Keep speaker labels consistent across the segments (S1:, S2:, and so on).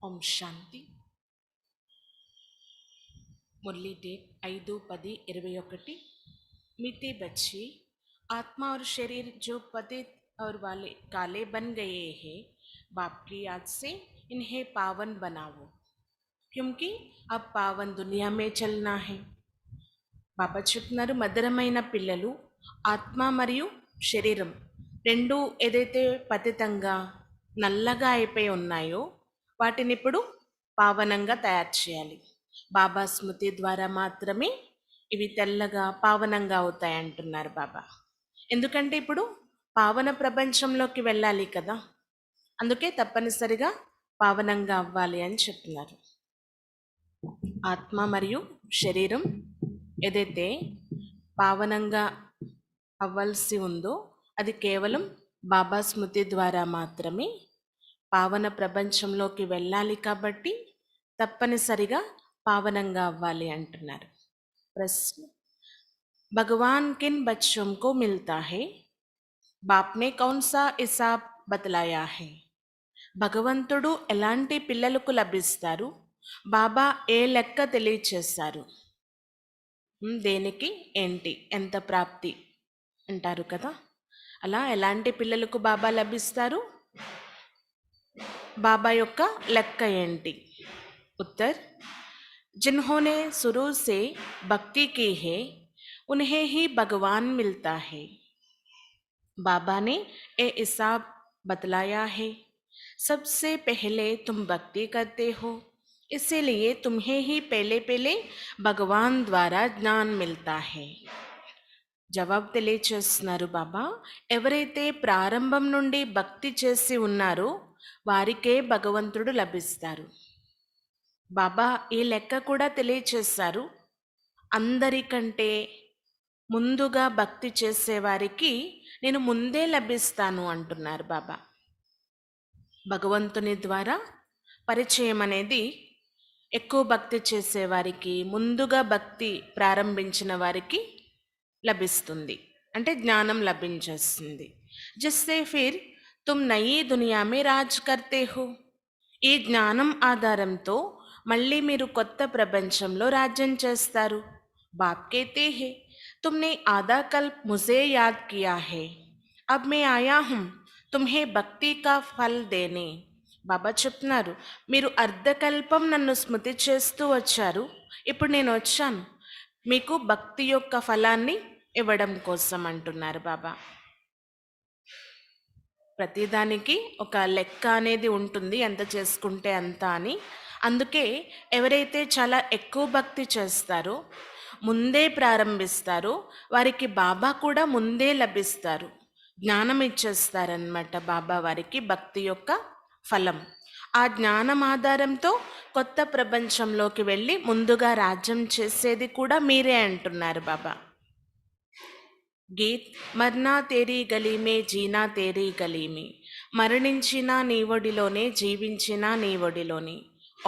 S1: ओम शांति। मुरली date 5-10-21। मीठे बच्चे, आत्मा और शरीर जो पतित और वाले काले बन गए हैं, बाप की याद से इन्हें पावन बनाओ, क्योंकि अब पावन दुनिया में चलना है. బాబా చెప్తున్నారు, మధురమైన పిల్లలు ఆత్మ మరియు శరీరం రెండు ఏదైతే పతితంగా నల్లగా అయిపోయి ఉన్నాయో వాటిని ఇప్పుడు పావనంగా తయారు చేయాలి. బాబా స్మృతి ద్వారా మాత్రమే ఇవి తెల్లగా పావనంగా అవుతాయి అంటున్నారు బాబా. ఎందుకంటే ఇప్పుడు పావన ప్రపంచంలోకి వెళ్ళాలి కదా, అందుకే తప్పనిసరిగా పావనంగా అవ్వాలి అని చెప్తున్నారు. ఆత్మ మరియు శరీరం ఏదైతే పావనంగా అవ్వాల్సి ఉందో అది కేవలం బాబా స్మృతి ద్వారా మాత్రమే పావన ప్రపంచంలోకి వెళ్ళాలి. కాబట్టి తప్పనిసరిగా పావనంగా అవ్వాలి అంటున్నారు. ప్రశ్న, భగవాన్ కిన్ బచ్చోं को मिलता है? बाप ने कौन सा हिसाब बतलाया है? భగవంతుడు ఎలాంటి పిల్లలకు లభిస్తారు? బాబా ఏ లెక్క తెలియచేశారు? దేనికి ఏంటి ఎంత ప్రాప్తి అంటారు కదా, అలా ఎలాంటి పిల్లలకు బాబా లభిస్తారు? బాబా యొక్క లెక్క ఏంటి? उत्तर, जिन्होंने शुरू से भक्ति की है उन्हें ही भगवान मिलता है. बाबा ने ये हिसाब बतलाया है. सबसे पहले तुम भक्ति करते हो, इसीलिए तुम्हें ही पहले पहले भगवान द्वारा ज्ञान मिलता है. జవాబు తెలియచేస్తున్నారు బాబా, ఎవరైతే ప్రారంభం నుండి భక్తి చేసి ఉన్నారో వారికే భగవంతుడు లభిస్తారు. బాబా ఈ లెక్క కూడా తెలియచేశారు, అందరికంటే ముందుగా భక్తి చేసేవారికి నేను ముందే లభిస్తాను అంటున్నారు బాబా. భగవంతుని ద్వారా పరిచయం అనేది ఎక్కువ భక్తి చేసేవారికి, ముందుగా భక్తి ప్రారంభించిన వారికి లభిస్తుంది, అంటే జ్ఞానం లభించేస్తుంది. జిస్సే ఫిర్ తుమ్ నయీ దునియా మే రాజ్ కర్తే హో. ఈ జ్ఞానం ఆధారంతో మళ్ళీ మీరు కొత్త ప్రపంచంలో రాజ్యం చేస్తారు. బాప్ कहते हैं, तुमने आधा कल्प मुझे याद किया है, अब मैं आया हूँ तुम्हें భక్తి కా ఫల్ దేనే. బాబా చెప్తున్నారు, మీరు అర్ధకల్పం నన్ను స్మృతి చేస్తూ వచ్చారు, ఇప్పుడు నేను వచ్చాను మీకు భక్తి యొక్క ఫలాన్ని ఇవ్వడం కోసం అంటున్నారు బాబా. ప్రతిదానికి ఒక లెక్క అనేది ఉంటుంది, ఎంత చేసుకుంటే అంత అని. అందుకే ఎవరైతే చాలా ఎక్కువ భక్తి చేస్తారో, ముందే ప్రారంభిస్తారో వారికి బాబా కూడా ముందే లభిస్తారు, జ్ఞానం ఇచ్చేస్తారనమాట బాబా వారికి భక్తి యొక్క ఫలం. ఆ జ్ఞానం ఆధారంతో కొత్త ప్రపంచంలోకి వెళ్ళి ముందుగా రాజ్యం చేసేది కూడా మీరే అంటున్నారు బాబా. గీత్, మర్నా తేరీ గలీ మే జీనా తేరీ గలీ మే, మరణించినా నీ ఒడిలోనే జీవించినా నీ ఒడిలోనే.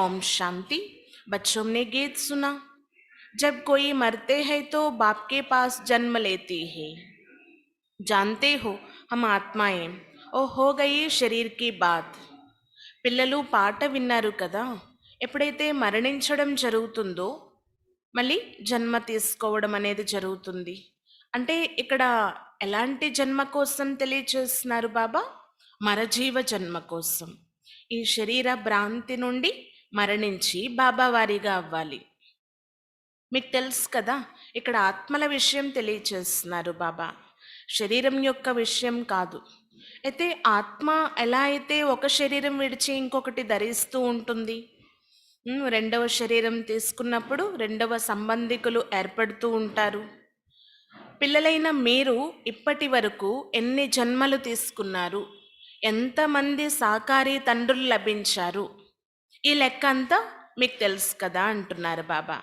S1: ఓం శాంతి. बच्चों ने गीत सुना, जब कोई मरते हैं तो बाप के पास जन्म लेती है, जानते हो हम आत्माएं, ओ हो गई शरीर की बात. పిల్లలు పాట విన్నారు కదా, ఎప్పుడైతే మరణించడం జరుగుతుందో మళ్ళీ జన్మ తీసుకోవడం అనేది జరుగుతుంది. అంటే ఇక్కడ ఎలాంటి జన్మ కోసం తెలియచేస్తున్నారు బాబా? మరజీవ జన్మ కోసం. ఈ శరీర భ్రాంతి నుండి మరణించి బాబా వారిగా అవ్వాలి. మీకు తెలుసు కదా, ఇక్కడ ఆత్మల విషయం తెలియచేస్తున్నారు బాబా, శరీరం యొక్క విషయం కాదు. అయితే ఆత్మ ఎలా అయితే ఒక శరీరం విడిచి ఇంకొకటి ధరిస్తూ ఉంటుంది, రెండవ శరీరం తీసుకున్నప్పుడు రెండవ సంబంధికులు ఏర్పడుతూ ఉంటారు. పిల్లలైన మీరు ఇప్పటి వరకు ఎన్ని జన్మలు తీసుకున్నారు, ఎంతమంది సాకారి తండ్రులు లభించారు, ఈ లెక్క అంతా మీకు తెలుసు కదా అంటున్నారు బాబా.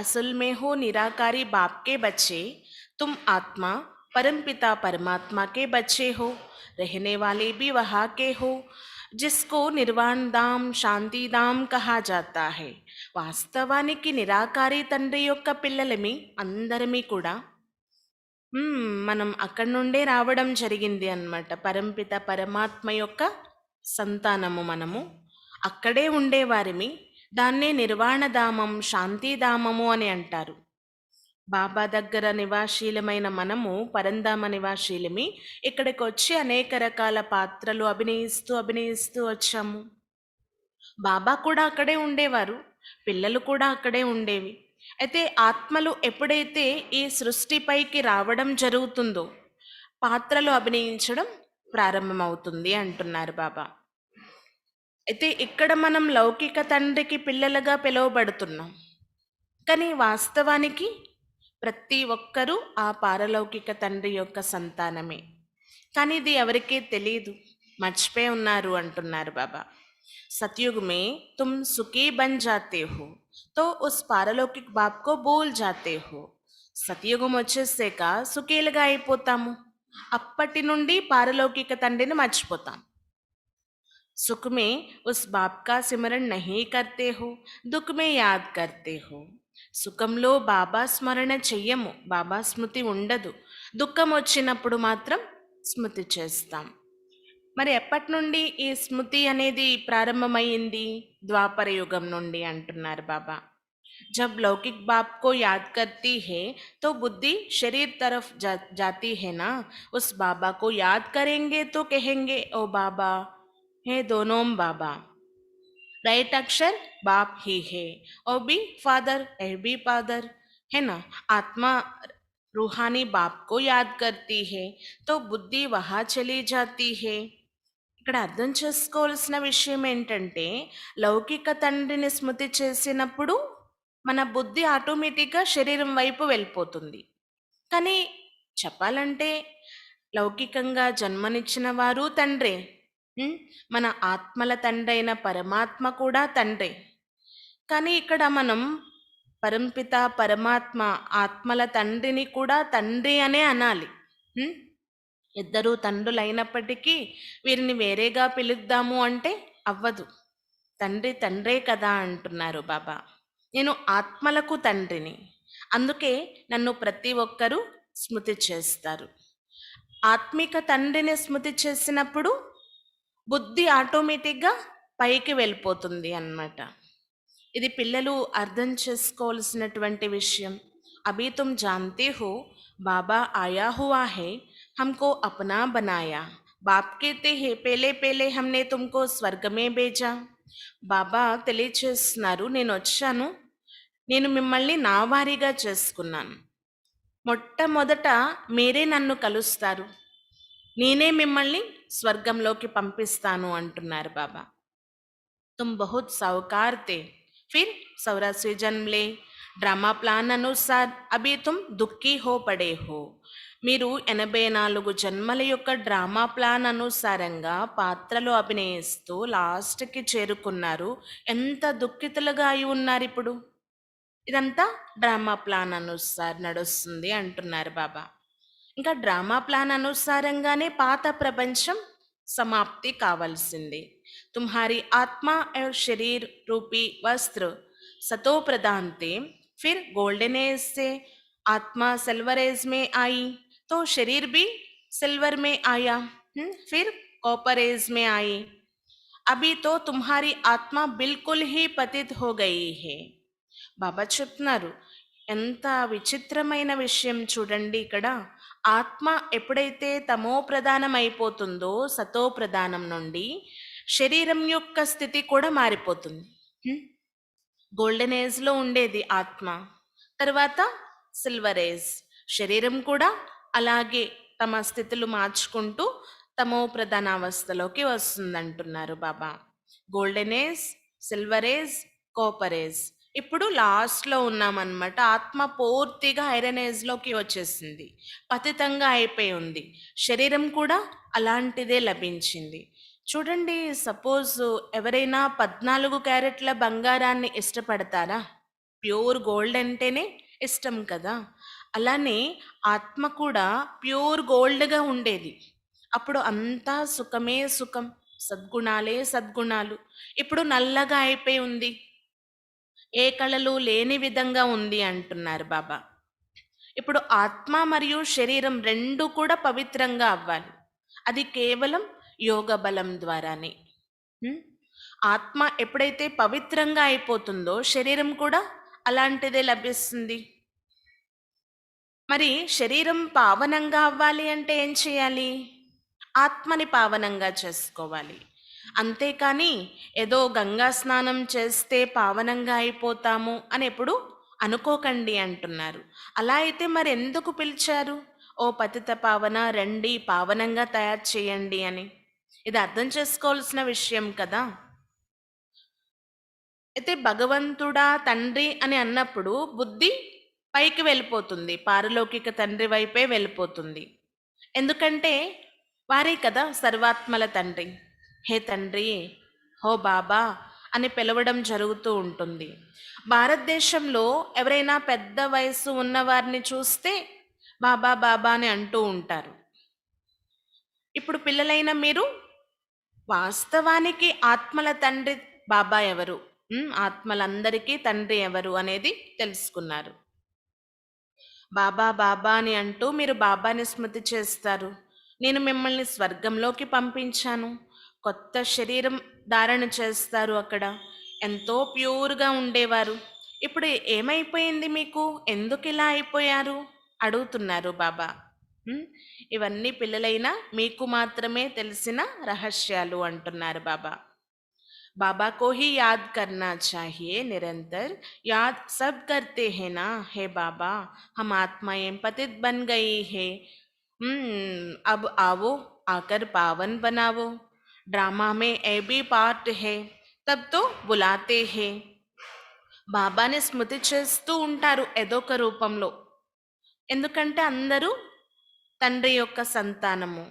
S1: असल में हो निराकारी बाप के बच्चे, तुम आत्मा परमपिता परमात्मा के बच्चे हो, रहने वाले भी वहाँ के हो, जिसको निर्वाण धाम शांति धाम कहा जाता है. వాస్తవానికి నిరాకారి తండ్రి యొక్క పిల్లలమి అందరమీ కూడా మనం అక్కడి నుండే రావడం జరిగింది అన్నమాట. పరంపిత పరమాత్మ యొక్క సంతానము మనము. అక్కడే ఉండేవారిమి. దాన్నే నిర్వాణధామం, శాంతిధామము అని అంటారు. బాబా దగ్గర నివాసీలమైన మనము పరంధామ నివాసీలమి. ఇక్కడికి వచ్చి అనేక రకాల పాత్రలు అభినయిస్తూ అభినయిస్తూ వచ్చాము. బాబా కూడా అక్కడే ఉండేవారు, పిల్లలు కూడా అక్కడే ఉండేవి. అయితే ఆత్మలు ఎప్పుడైతే ఈ సృష్టిపైకి రావడం జరుగుతుందో పాత్రలు అభినయించడం ప్రారంభమవుతుంది అంటున్నారు బాబా. అయితే ఇక్కడ మనం లౌకిక తండ్రికి పిల్లలుగా పిలువబడుతున్నాం, కానీ వాస్తవానికి ప్రతి ఒక్కరూ ఆ పారలౌకిక తండ్రి యొక్క సంతానమే. కానీ ఇది ఎవరికీ తెలియదు, మర్చిపోయి ఉన్నారు అంటున్నారు బాబా. सतयुग में तुम सुखी बन जाते हो तो उस పారలౌకిక బాప్ కో భూల్ జాతే హో. సతయుగం వచ్చేసాక సుఖీలుగా అయిపోతాము, అప్పటి నుండి పారలౌకిక తండ్రిని మర్చిపోతాం. सुख में उस बाप का सिमरन नहीं करते हो, दुख में याद करते हो. సుఖంలో బాబా స్మరణ చెయ్యము, బాబా స్మృతి ఉండదు. దుఃఖం వచ్చినప్పుడు మాత్రం స్మృతి చేస్తాం. మరి ఎప్పటి నుండి ఈ స్మృతి అనేది ప్రారంభమైంది? ద్వాపర యుగం నుండి అంటున్నారు బాబా. जब लौकिक बाप को याद करती है तो बुद्धि शरीर तरफ जाती है ना. उस बाबा को याद करेंगे तो कहेंगे ओ बाबा है, दोनों बाबा. राइट अक्षर बाप ही है और भी फादर है, भी फादर है ना. आत्मा रूहानी बाप को याद करती है तो बुद्धि वहाँ चली जाती है. ఇక్కడ అర్థం చేసుకోవాల్సిన విషయం ఏంటంటే, లౌకిక తండ్రిని స్మృతి చేసినప్పుడు మన బుద్ధి ఆటోమేటిక్గా శరీరం వైపు వెళ్ళిపోతుంది. కానీ చెప్పాలంటే లౌకికంగా జన్మనిచ్చిన వారు తండ్రే. మన ఆత్మల తండ్రి అయిన పరమాత్మ కూడా తండ్రే. కానీ ఇక్కడ మనం పరంపిత పరమాత్మ ఆత్మల తండ్రిని కూడా తండ్రి అనే అనాలి. ఇద్దరు తండ్రులైనప్పటికీ వీరిని వేరేగా పిలుద్దాము అంటే అవ్వదు. తండ్రి తండ్రే కదా అంటున్నారు బాబా. నేను ఆత్మలకు తండ్రిని, అందుకే నన్ను ప్రతి ఒక్కరూ స్మృతి చేస్తారు. ఆత్మిక తండ్రిని స్మృతి చేసినప్పుడు బుద్ధి ఆటోమేటిక్గా పైకి వెళ్ళిపోతుంది అన్నమాట. ఇది పిల్లలు అర్థం చేసుకోవాల్సినటువంటి విషయం. అభి తుమ్ జాన్తే హో బాబా ఆయా హువా హై, हमको अपना बनाया. बाप कहते हैं पहले पहले हमने तुमको स्वर्ग में भेजा. బాబా తెలియచేస్తున్నారు, నేను వచ్చాను, నేను మిమ్మల్ని నా వారిగా చేసుకున్నాను. మొట్టమొదట మీరే నన్ను కలుస్తారు, నేనే మిమ్మల్ని స్వర్గంలోకి పంపిస్తాను అంటున్నారు బాబా. तुम बहुत साहूकार थे, फिर 84 जन्म ले. డ్రామా ప్లాన్ అనుసార్ అభి తుమ్ దుఃఖీ హో పడే హో. మీరు 84 జన్మల యొక్క డ్రామా ప్లాన్ అనుసారంగా పాత్రలు అభినయిస్తూ లాస్ట్కి చేరుకున్నారు. ఎంత దుఃఖితులుగా అయి ఉన్నారు ఇప్పుడు. ఇదంతా డ్రామా ప్లాన్ అనుసార్ నడుస్తుంది అంటున్నారు బాబా. ఇంకా డ్రామా ప్లాన్ అనుసారంగానే పాత ప్రపంచం समाप्ति కావాల్సిందే. तुम्हारी आत्मा और शरीर रूपी वस्त्र सतो प्रदान थे, फिर गोल्डन एज से आत्मा सिल्वर एज में आई तो शरीर भी सिल्वर में आया, फिर कॉपर एज में आई. अभी तो तुम्हारी आत्मा बिल्कुल ही पतित हो गई है. బాబా చెప్తున్నారు, ఎంత విచిత్రమైన విషయం చూడండి. ఇక్కడ ఆత్మ ఎప్పుడైతే తమో ప్రధానం అయిపోతుందో సతో ప్రధానం నుండి శరీరం యొక్క స్థితి కూడా మారిపోతుంది. గోల్డెన్ ఏజ్లో ఉండేది ఆత్మ, తర్వాత సిల్వర్ ఏజ్. శరీరం కూడా అలాగే తమ స్థితులు మార్చుకుంటూ తమో ప్రధాన అవస్థలోకి వస్తుందంటున్నారు బాబా. Golden age, silver age, copper age. ఇప్పుడు లాస్ట్లో ఉన్నామన్నమాట. ఆత్మ పూర్తిగా ఐరన్ ఏజ్లోకి వచ్చేసింది, పతితంగా అయిపోయి ఉంది. శరీరం కూడా అలాంటిదే లభించింది. చూడండి, సపోజ్ ఎవరైనా 14 క్యారెట్ల బంగారాన్ని ఇష్టపడతారా? ప్యూర్ గోల్డ్ అంటేనే ఇష్టం కదా. అలానే ఆత్మ కూడా ప్యూర్ గోల్డ్గా ఉండేది. అప్పుడు అంతా సుఖమే సుఖం, సద్గుణాలే సద్గుణాలు. ఇప్పుడు నల్లగా అయిపోయి ఉంది, ఏ కళలు లేని విధంగా ఉంది అంటున్నారు బాబా. ఇప్పుడు ఆత్మ మరియు శరీరం రెండు కూడా పవిత్రంగా అవ్వాలి. అది కేవలం యోగ బలం ద్వారానే. ఆత్మ ఎప్పుడైతే పవిత్రంగా అయిపోతుందో శరీరం కూడా అలాంటిదే లభిస్తుంది. మరి శరీరం పావనంగా అవ్వాలి అంటే ఏం చేయాలి? ఆత్మని పావనంగా చేసుకోవాలి. అంతేకాని ఏదో గంగా స్నానం చేస్తే పావనంగా అయిపోతాము అని ఎప్పుడు అనుకోకండి అంటున్నారు. అలా అయితే మరి ఎందుకు పిలిచారు? ఓ పతిత పావన రండి పావనంగా తయారు చేయండి అని. ఇది అర్థం చేసుకోవాల్సిన విషయం కదా. అయితే భగవంతుడా తండ్రి అని అన్నప్పుడు బుద్ధి పైకి వెళ్ళిపోతుంది, పారలౌకిక తండ్రి వైపే వెళ్ళిపోతుంది. ఎందుకంటే వారే కదా సర్వాత్మల తండ్రి. హే తండ్రి, హో బాబా అని పిలవడం జరుగుతూ ఉంటుంది. భారతదేశంలో ఎవరైనా పెద్ద వయసు ఉన్నవారిని చూస్తే బాబా బాబా అని అంటూ ఉంటారు. ఇప్పుడు పిల్లలైన మీరు వాస్తవానికి ఆత్మల తండ్రి బాబా ఎవరు, ఆత్మలందరికీ తండ్రి ఎవరు అనేది తెలుసుకున్నారు. బాబా బాబా అని అంటూ మీరు బాబాని స్మృతి చేస్తారు. నేను మిమ్మల్ని స్వర్గంలోకి పంపించాను, కొత్త శరీరం ధారణ చేస్తారు. అక్కడ ఎంతో ప్యూర్గా ఉండేవారు. ఇప్పుడు ఏమైపోయింది మీకు, ఎందుకు ఇలా అయిపోయారు అడుగుతున్నారు బాబా. ఉమ్, ఇవన్నీ పిల్లలైనా మీకు మాత్రమే తెలిసిన రహస్యాలు అంటున్నారు బాబా. बाबा को ही याद करना चाहिए निरंतर, याद सब करते हैं ना हे बाबा, हम आत्माएं पतित बन गई है। अब आओ आकर पावन बनावो, ड्रामा में ए भी पार्ट है, तब तो बुलाते हैं. బాబాని స్మృతి చేస్తూ ఉంటారు ఏదో ఒక రూపంలో. ఎందుకంటే అందరూ తండ్రి యొక్క సంతానము,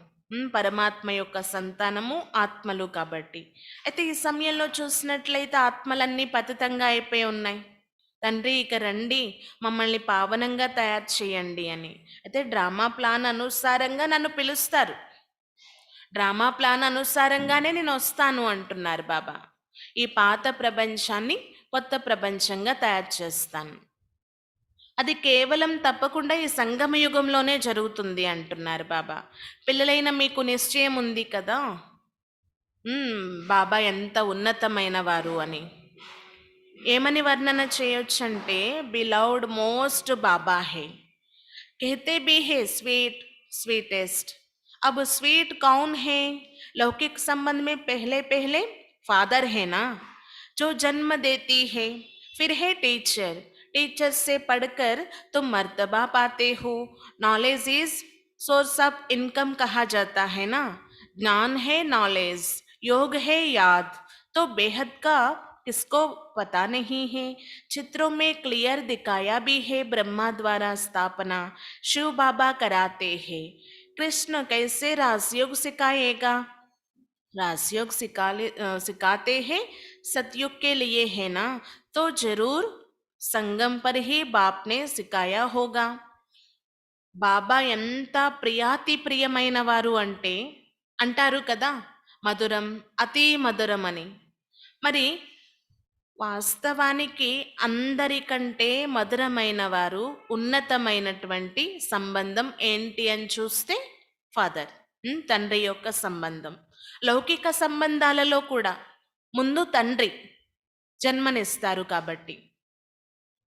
S1: పరమాత్మ యొక్క సంతానము, ఆత్మలు కాబట్టి. అయితే ఈ సమయంలో చూసినట్లయితే ఆత్మలన్నీ పతితంగా అయిపోయి ఉన్నాయి. తండ్రి ఇక రండి మమ్మల్ని పావనంగా తయారు చేయండి అని. అయితే డ్రామా ప్లాన్ అనుసారంగా నన్ను పిలుస్తారు, డ్రామా ప్లాన్ అనుసారంగానే నేను వస్తాను అంటున్నారు బాబా. ఈ పాత ప్రపంచాన్ని కొత్త ప్రపంచంగా తయారు చేస్తాను. అది కేవలం తప్పకుండా ఈ సంగమ యుగంలోనే జరుగుతుంది అంటున్నారు బాబా. పిల్లలైన మీకు నిశ్చయం ఉంది కదా, బాబా ఎంత ఉన్నతమైన వారు అని. ఏమని వర్ణన చేయొచ్చంటే బిలౌడ్ మోస్ట్ బాబా హే, कहते भी है स्वीट स्वीटेस्ट. अब स्वीट कौन है? लौकिक संबंध में पहले पहले फादर है ना, जो जन्म देती है, फिर है टीचर, टीचर से पढ़कर तुम मर्तबा पाते हो. Knowledge is source of income कहा जाता है ना, ज्ञान है नॉलेज, योग है याद, तो बेहद का किसको पता नहीं है. चित्रों में क्लियर दिखाया भी है, ब्रह्मा द्वारा स्थापना शिव बाबा कराते हैं. कृष्ण कैसे राजयोग सिखाएगा? राजयोग सिखाते हैं सतयुग के लिए है ना, तो जरूर संगम पर ही बाप ने सिखाया होगा. బాబా ఎంత ప్రియాతి ప్రియమైన వారు అంటే అంటారు కదా మధురం అతి మధురం అని. మరి వాస్తవానికి అందరికంటే మధురమైన వారు, ఉన్నతమైనటువంటి సంబంధం ఏంటి అని చూస్తే ఫాదర్, తండ్రి యొక్క సంబంధం. లౌకిక సంబంధాలలో కూడా ముందు తండ్రి జన్మనిస్తారు కాబట్టి,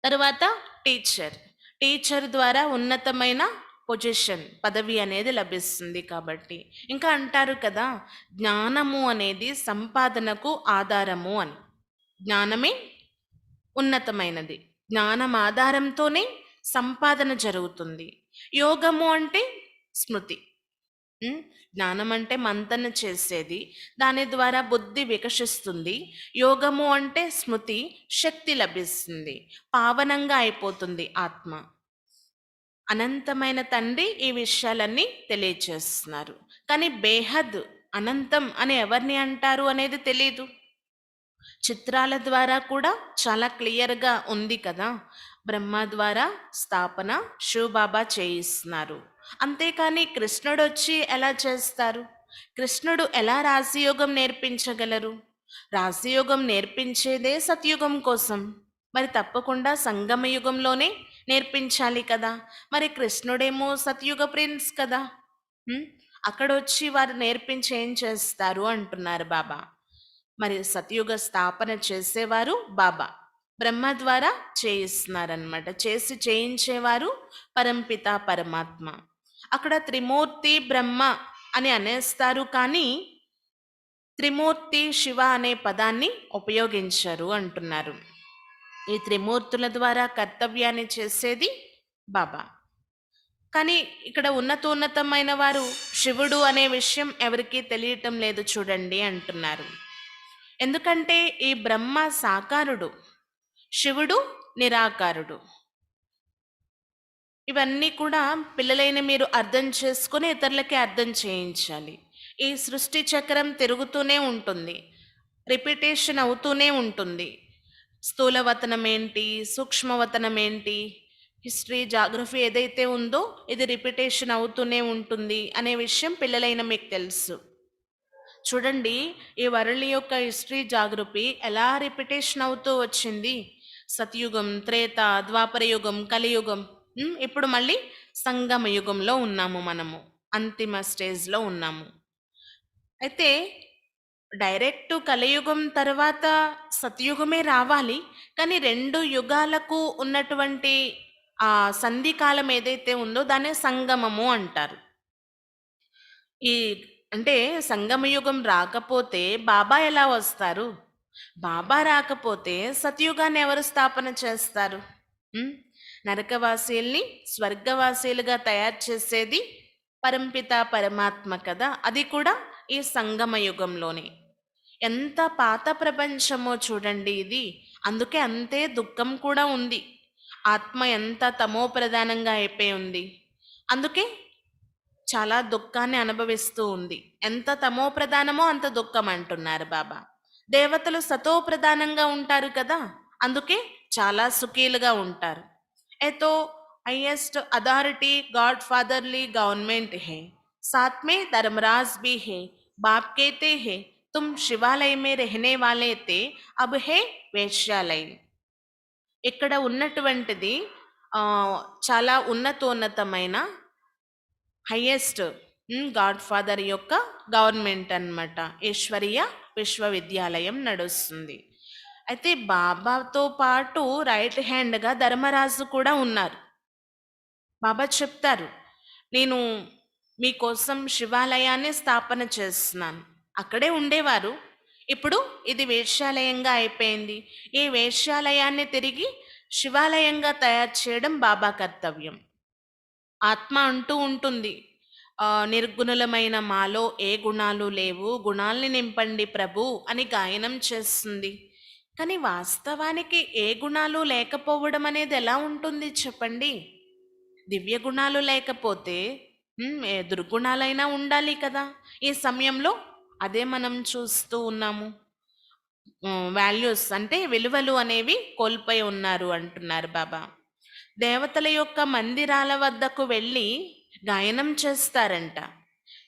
S1: తరువాత టీచర్, టీచర్ ద్వారా ఉన్నతమైన పొజిషన్, పదవి అనేది లభిస్తుంది కాబట్టి. ఇంకా అంటారు కదా జ్ఞానము అనేది సంపాదనకు ఆధారము అని. జ్ఞానమే ఉన్నతమైనది, జ్ఞానం ఆధారంతోనే సంపాదన జరుగుతుంది. యోగము అంటే స్మృతి, జ్ఞానం అంటే మంతన చేసేది, దాని ద్వారా బుద్ధి వికసిస్తుంది. యోగము అంటే స్మృతి, శక్తి లభిస్తుంది, పావనంగా అయిపోతుంది ఆత్మ. అనంతమైన తండ్రి ఈ విషయాలన్నీ తెలియచేస్తున్నారు. కానీ బేహద్ అనంతం అని ఎవరిని అంటారు అనేది తెలియదు. చిత్రాల ద్వారా కూడా చాలా క్లియర్గా ఉంది కదా, బ్రహ్మ ద్వారా స్థాపన శివబాబా చేయిస్తున్నారు. అంతేకాని కృష్ణుడు వచ్చి ఎలా చేస్తారు? కృష్ణుడు ఎలా రాజయోగం నేర్పించగలరు? రాజయోగం నేర్పించేదే సత్యుగం కోసం, మరి తప్పకుండా సంగమ యుగంలోనే నేర్పించాలి కదా. మరి కృష్ణుడేమో సత్యుగ ప్రిన్స్ కదా, అక్కడ వచ్చి వారు నేర్పించి ఏం చేస్తారు అంటున్నారు బాబా. మరి సతయుగ స్థాపన చేసేవారు బాబా. బ్రహ్మ ద్వారా చేయిస్తున్నారనమాట. చేయించేవారు పరంపిత పరమాత్మ. అక్కడ త్రిమూర్తి బ్రహ్మ అని అనేస్తారు కానీ త్రిమూర్తి శివ అనే పదాన్ని ఉపయోగించరు అంటున్నారు. ఈ త్రిమూర్తుల ద్వారా కర్తవ్యాన్ని చేసేది బాబా. కానీ ఇక్కడ ఉన్నతోన్నతమైన వారు శివుడు అనే విషయం ఎవరికీ తెలియటం లేదు చూడండి అంటున్నారు. ఎందుకంటే ఈ బ్రహ్మ సాకారుడు, శివుడు నిరాకారుడు. ఇవన్నీ కూడా పిల్లలైన మీరు అర్థం చేసుకుని ఇతరులకి అర్థం చేయించాలి. ఈ సృష్టి చక్రం తిరుగుతూనే ఉంటుంది, రిపిటేషన్ అవుతూనే ఉంటుంది. స్థూలవతనం ఏంటి, సూక్ష్మవతనం ఏంటి, హిస్టరీ జాగ్రఫీ ఏదైతే ఉందో ఇది రిపిటేషన్ అవుతూనే ఉంటుంది అనే విషయం పిల్లలైన మీకు తెలుసు. చూడండి, ఈ వరల్డ్ యొక్క హిస్టరీ జాగ్రఫీ ఎలా రిపిటేషన్ అవుతూ వచ్చింది. సతయుగం, త్రేత, ద్వాపర యుగం, కలియుగం, ఇప్పుడు మళ్ళీ సంగమ యుగంలో ఉన్నాము. మనము అంతిమ స్టేజ్లో ఉన్నాము. అయితే డైరెక్ట్ కలియుగం తర్వాత సతయుగమే రావాలి. కానీ 2 యుగాలకు ఉన్నటువంటి ఆ సంధికాలం ఏదైతే ఉందో దాన్ని సంగమము అంటారు. ఈ అంటే సంగమయుగం రాకపోతే బాబా ఎలా వస్తారు? బాబా రాకపోతే సతయుగాన్ని ఎవరు స్థాపన చేస్తారు? ఉమ్, నరకవాసీల్ని స్వర్గవాసీలుగా తయారు చేసేది పరంపిత పరమాత్మ కదా. అది కూడా ఈ సంగమ యుగంలోనే. ఎంత పాత ప్రపంచమో చూడండి ఇది. అందుకే అంతే దుఃఖం కూడా ఉంది. ఆత్మ ఎంత తమో ప్రధానంగా అయిపోయి ఉంది. అందుకే చాలా దుఃఖాన్ని అనుభవిస్తూ ఉంది. ఎంత తమో ప్రధానమో అంత దుఃఖం అంటున్నారు బాబా. దేవతలు సతో ప్రధానంగా ఉంటారు కదా, అందుకే చాలా సుఖీలుగా ఉంటారు. ఏతో highest authority God fatherly government है, साथ में धर्मराज भी है। बाप कहते हैं तुम शिवालय में रहने वाले थे, अब है వేశ్యాలయం. ఇక్కడ ఉన్నటువంటిది చాలా ఉన్నతోన్నతమైన హైయెస్ట్ గాడ్ ఫాదర్ యొక్క గవర్నమెంట్ అన్నమాట. ఈశ్వరీయ విశ్వవిద్యాలయం నడుస్తుంది. అయితే బాబాతో పాటు రైట్ హ్యాండ్గా ధర్మరాజు కూడా ఉన్నారు. బాబా చెప్తారు, నేను మీకోసం శివాలయాన్ని స్థాపన చేస్తున్నాను. అక్కడే ఉండేవారు, ఇప్పుడు ఇది వేశ్యాలయంగా అయిపోయింది. ఈ వేశ్యాలయాన్ని తిరిగి శివాలయంగా తయారు చేయడం బాబా కర్తవ్యం. ఆత్మ అంటూ ఉంటుంది, నిర్గుణులమైన మాలో ఏ గుణాలు లేవు, గుణాల్ని నింపండి ప్రభు అని గాయనం చేస్తుంది. కానీ వాస్తవానికి ఏ గుణాలు లేకపోవడం అనేది ఎలా ఉంటుంది చెప్పండి? దివ్య గుణాలు లేకపోతే ఏ దుర్గుణాలైనా ఉండాలి కదా. ఈ సమయంలో అదే మనం చూస్తూ ఉన్నాము. వాల్యూస్ అంటే విలువలు అనేవి కోల్పోయి ఉన్నారు అంటున్నారు బాబా. దేవతల యొక్క మందిరాల వద్దకు వెళ్ళి గాయనం చేస్తారంట.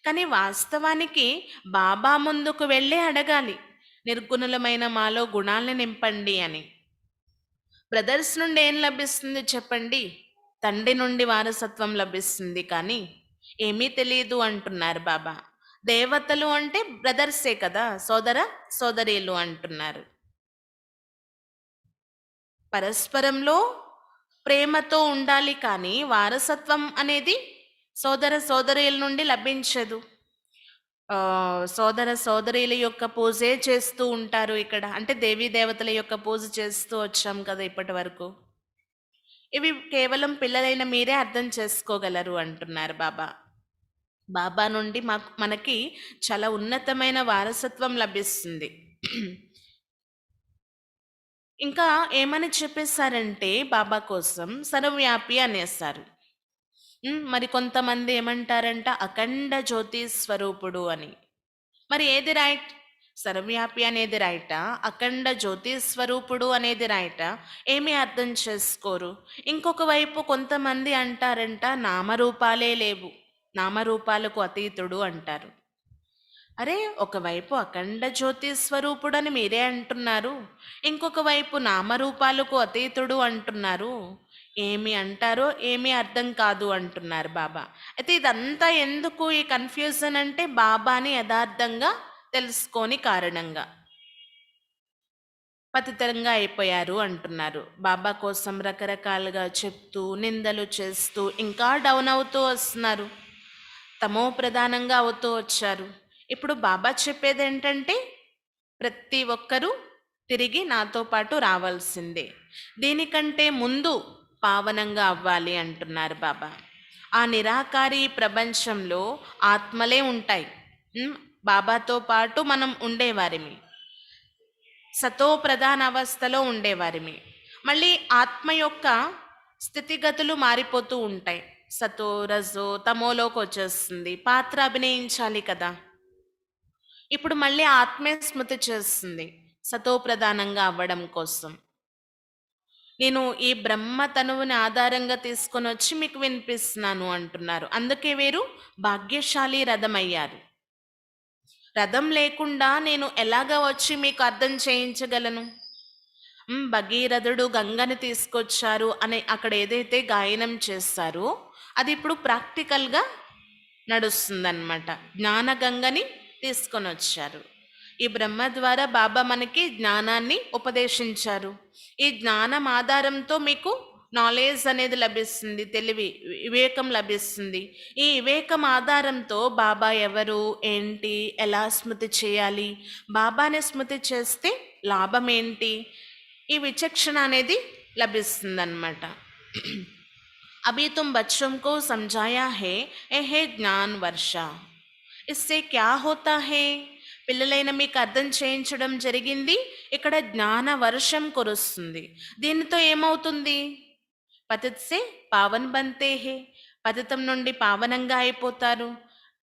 S1: కానీ వాస్తవానికి బాబా ముందుకు వెళ్ళి అడగాలి, నిర్గుణులమైన మాలో గుణాలను నింపండి అని. బ్రదర్స్ నుండి ఏం లభిస్తుంది చెప్పండి? తండ్రి నుండి వారసత్వం లభిస్తుంది, కానీ ఏమీ తెలియదు అంటున్నారు బాబా. దేవతలు అంటే బ్రదర్సే కదా, సోదర సోదరీలు అంటున్నారు. పరస్పరంలో ప్రేమతో ఉండాలి, కానీ వారసత్వం అనేది సోదర సోదరీల నుండి లభించదు. సోదర సోదరీల యొక్క పూజే చేస్తూ ఉంటారు ఇక్కడ. అంటే దేవీ దేవతల యొక్క పూజ చేస్తూ వచ్చాం కదా ఇప్పటి వరకు. ఇవి కేవలం పిల్లలైన మీరే అర్థం చేసుకోగలరు అంటున్నారు బాబా. బాబా నుండి మనకి చాలా ఉన్నతమైన వారసత్వం లభిస్తుంది. ఇంకా ఏమని చెప్పేశారంటే బాబా కోసం సర్వవ్యాపి అనేస్తారు. మరి కొంతమంది ఏమంటారంట అఖండ జ్యోతి స్వరూపుడు అని. మరి ఏది రైట్? సర్వవ్యాపి అనేది రైటా, అఖండ జ్యోతి స్వరూపుడు అనేది రైటా? ఏమీ అర్థం చేసుకోరు. ఇంకొక వైపు కొంతమంది అంటారంట నామరూపాలే లేవు, నామరూపాలకు అతీతుడు అంటారు. అరే, ఒకవైపు అఖండ జ్యోతి స్వరూపుడు అని మీరే అంటున్నారు, ఇంకొక వైపు నామరూపాలకు అతీతుడు అంటున్నారు. ఏమి అంటారో ఏమీ అర్థం కాదు అంటున్నారు బాబా. అయితే ఇదంతా ఎందుకు ఈ కన్ఫ్యూజన్ అంటే బాబాని యథార్థంగా తెలుసుకొని కారణంగా. పతితంగా అయిపోయారు అంటున్నారు. బాబా కోసం రకరకాలుగా చెప్తూ, నిందలు చేస్తూ ఇంకా డౌన్ అవుతూ వస్తున్నారు. తమో ప్రధానంగా అవుతూ వచ్చారు. ఇప్పుడు బాబా చెప్పేదేంటంటే ప్రతి ఒక్కరూ తిరిగి నాతో పాటు రావాల్సిందే. దీనికంటే ముందు పావనంగా అవ్వాలి అంటున్నారు బాబా. ఆ నిరాకారి ప్రపంచంలో ఆత్మలే ఉంటాయి. ఉమ్, బాబాతో పాటు మనం ఉండేవారిమి. సతో ప్రధాన అవస్థలో ఉండేవారిమి. మళ్ళీ ఆత్మ యొక్క స్థితిగతులు మారిపోతూ ఉంటాయి. సతో రజో తమోలోకి వచ్చేస్తుంది. పాత్ర అభినయించాలి కదా. ఇప్పుడు మళ్ళీ ఆత్మే స్మృతి చేస్తుంది సతో ప్రధానంగా అవ్వడం కోసం. నేను ఈ బ్రహ్మ తనువుని ఆధారంగా తీసుకొని వచ్చి మీకు వినిపిస్తున్నాను అంటున్నారు. అందుకే వీరు భాగ్యశాలి రథం అయ్యారు. రథం లేకుండా నేను ఎలాగ వచ్చి మీకు అర్థం చేయించగలను? భగీరథుడు గంగని తీసుకొచ్చారు అని అక్కడ ఏదైతే గాయనం చేస్తారో అది ఇప్పుడు ప్రాక్టికల్గా నడుస్తుందన్నమాట. జ్ఞాన గంగని తీసుకొని వచ్చారు. ఈ బ్రహ్మ ద్వారా బాబా మనకి జ్ఞానాన్ని ఉపదేశించారు. ఈ జ్ఞానం ఆధారంతో మీకు నాలెడ్జ్ అనేది లభిస్తుంది, తెలివి వివేకం లభిస్తుంది. ఈ వివేకం ఆధారంతో బాబా ఎవరు, ఏంటి, ఎలా స్మృతి చేయాలి, బాబాని స్మృతి చేస్తే లాభం ఏంటి, ఈ విచక్షణ అనేది లభిస్తుందన్నమాట. अभी तुम बच्चों को समझाया है ఏ జ్ఞాన్ వర్ష, ఇస్సే క్యా హోతా హే. పిల్లలైన మీకు అర్థం చేయించడం జరిగింది. ఇక్కడ జ్ఞాన వర్షం కురుస్తుంది. దీనితో ఏమవుతుంది? పతిత్ సే పావన్ బంతే హే, పతితం నుండి పావనంగా అయిపోతారు.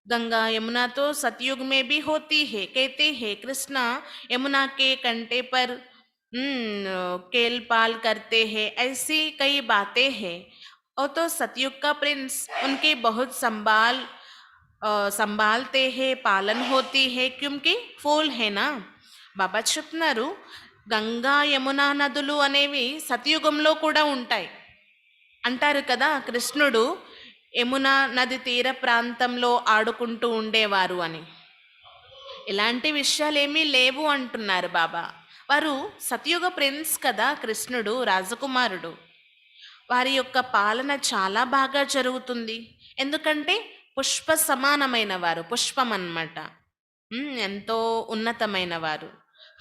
S1: గంగా యమునాతో సతయుగ్ మే भी होती है, कहते हैं कृष्ण यमुना के कंटे पर केल पाल करते हैं, ऐसी कई बातें हैं. और तो सतयुग का प्रिंस उनके बहुत संभालते हैं, पालन होती है, क्योंकि फूल है ना. బాబా చెప్తున్నారు గంగా యమునా నదులు అనేవి సతయుగంలో కూడా ఉంటాయి అంటారు కదా. కృష్ణుడు యమునా నది తీర ప్రాంతంలో ఆడుకుంటూ ఉండేవారు అని. ఇలాంటి విషయాలు ఏమీ లేవు అంటున్నారు బాబా. వారు సతయుగ ప్రిన్స్ కదా, కృష్ణుడు రాజకుమారుడు. వారి యొక్క పాలన చాలా బాగా జరుగుతుంది. ఎందుకంటే పుష్ప సమానమైన వారు, పుష్పం అన్నమాట. ఎంతో ఉన్నతమైన వారు.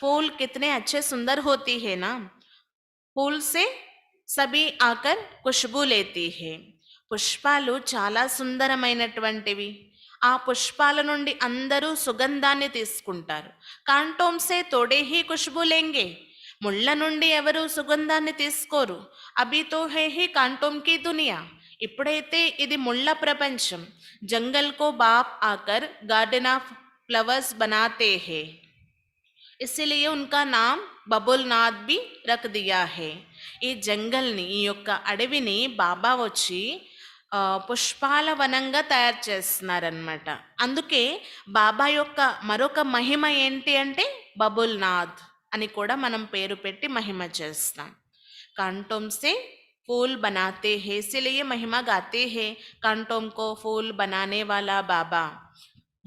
S1: फूल कितने अच्छे सुंदर होती है ना, फूल से सभी आकर खुशबू लेती है. పుష్పాలు చాలా సుందరమైనటువంటివి. ఆ పుష్పాల నుండి అందరూ సుగంధాన్ని తీసుకుంటారు. కాంటోంసే తోడే హీ ఖుష్బూ లేంగే, ముళ్ళ నుండి ఎవరు సుగంధాన్ని తీసుకోరు. అభి తో హే హీ కాంటోం కీ దునియా, ఇప్పుడైతే ఇది ముళ్ళ ప్రపంచం. జంగల్ కో బాప్ ఆకర్ గార్డెన్ ఆఫ్ ఫ్లవర్స్ బనాతే హే, ఇసిలియే ఉన్కా నామ్ బబుల్నాథ్ బి రఖ్ దియా హే. ఈ జంగల్ని, ఈ యొక్క అడవిని బాబా వచ్చి పుష్పాల వనంగా తయారు చేస్తున్నారనమాట. అందుకే బాబా యొక్క మరొక మహిమ ఏంటి అంటే బబుల్నాథ్ అని కూడా మనం పేరు పెట్టి మహిమ చేస్తాం. कांटों से फूल बनाते हैं, इसीलिए महिमा गाते हैं. कांटों को फूल बनाने वाला बाबा,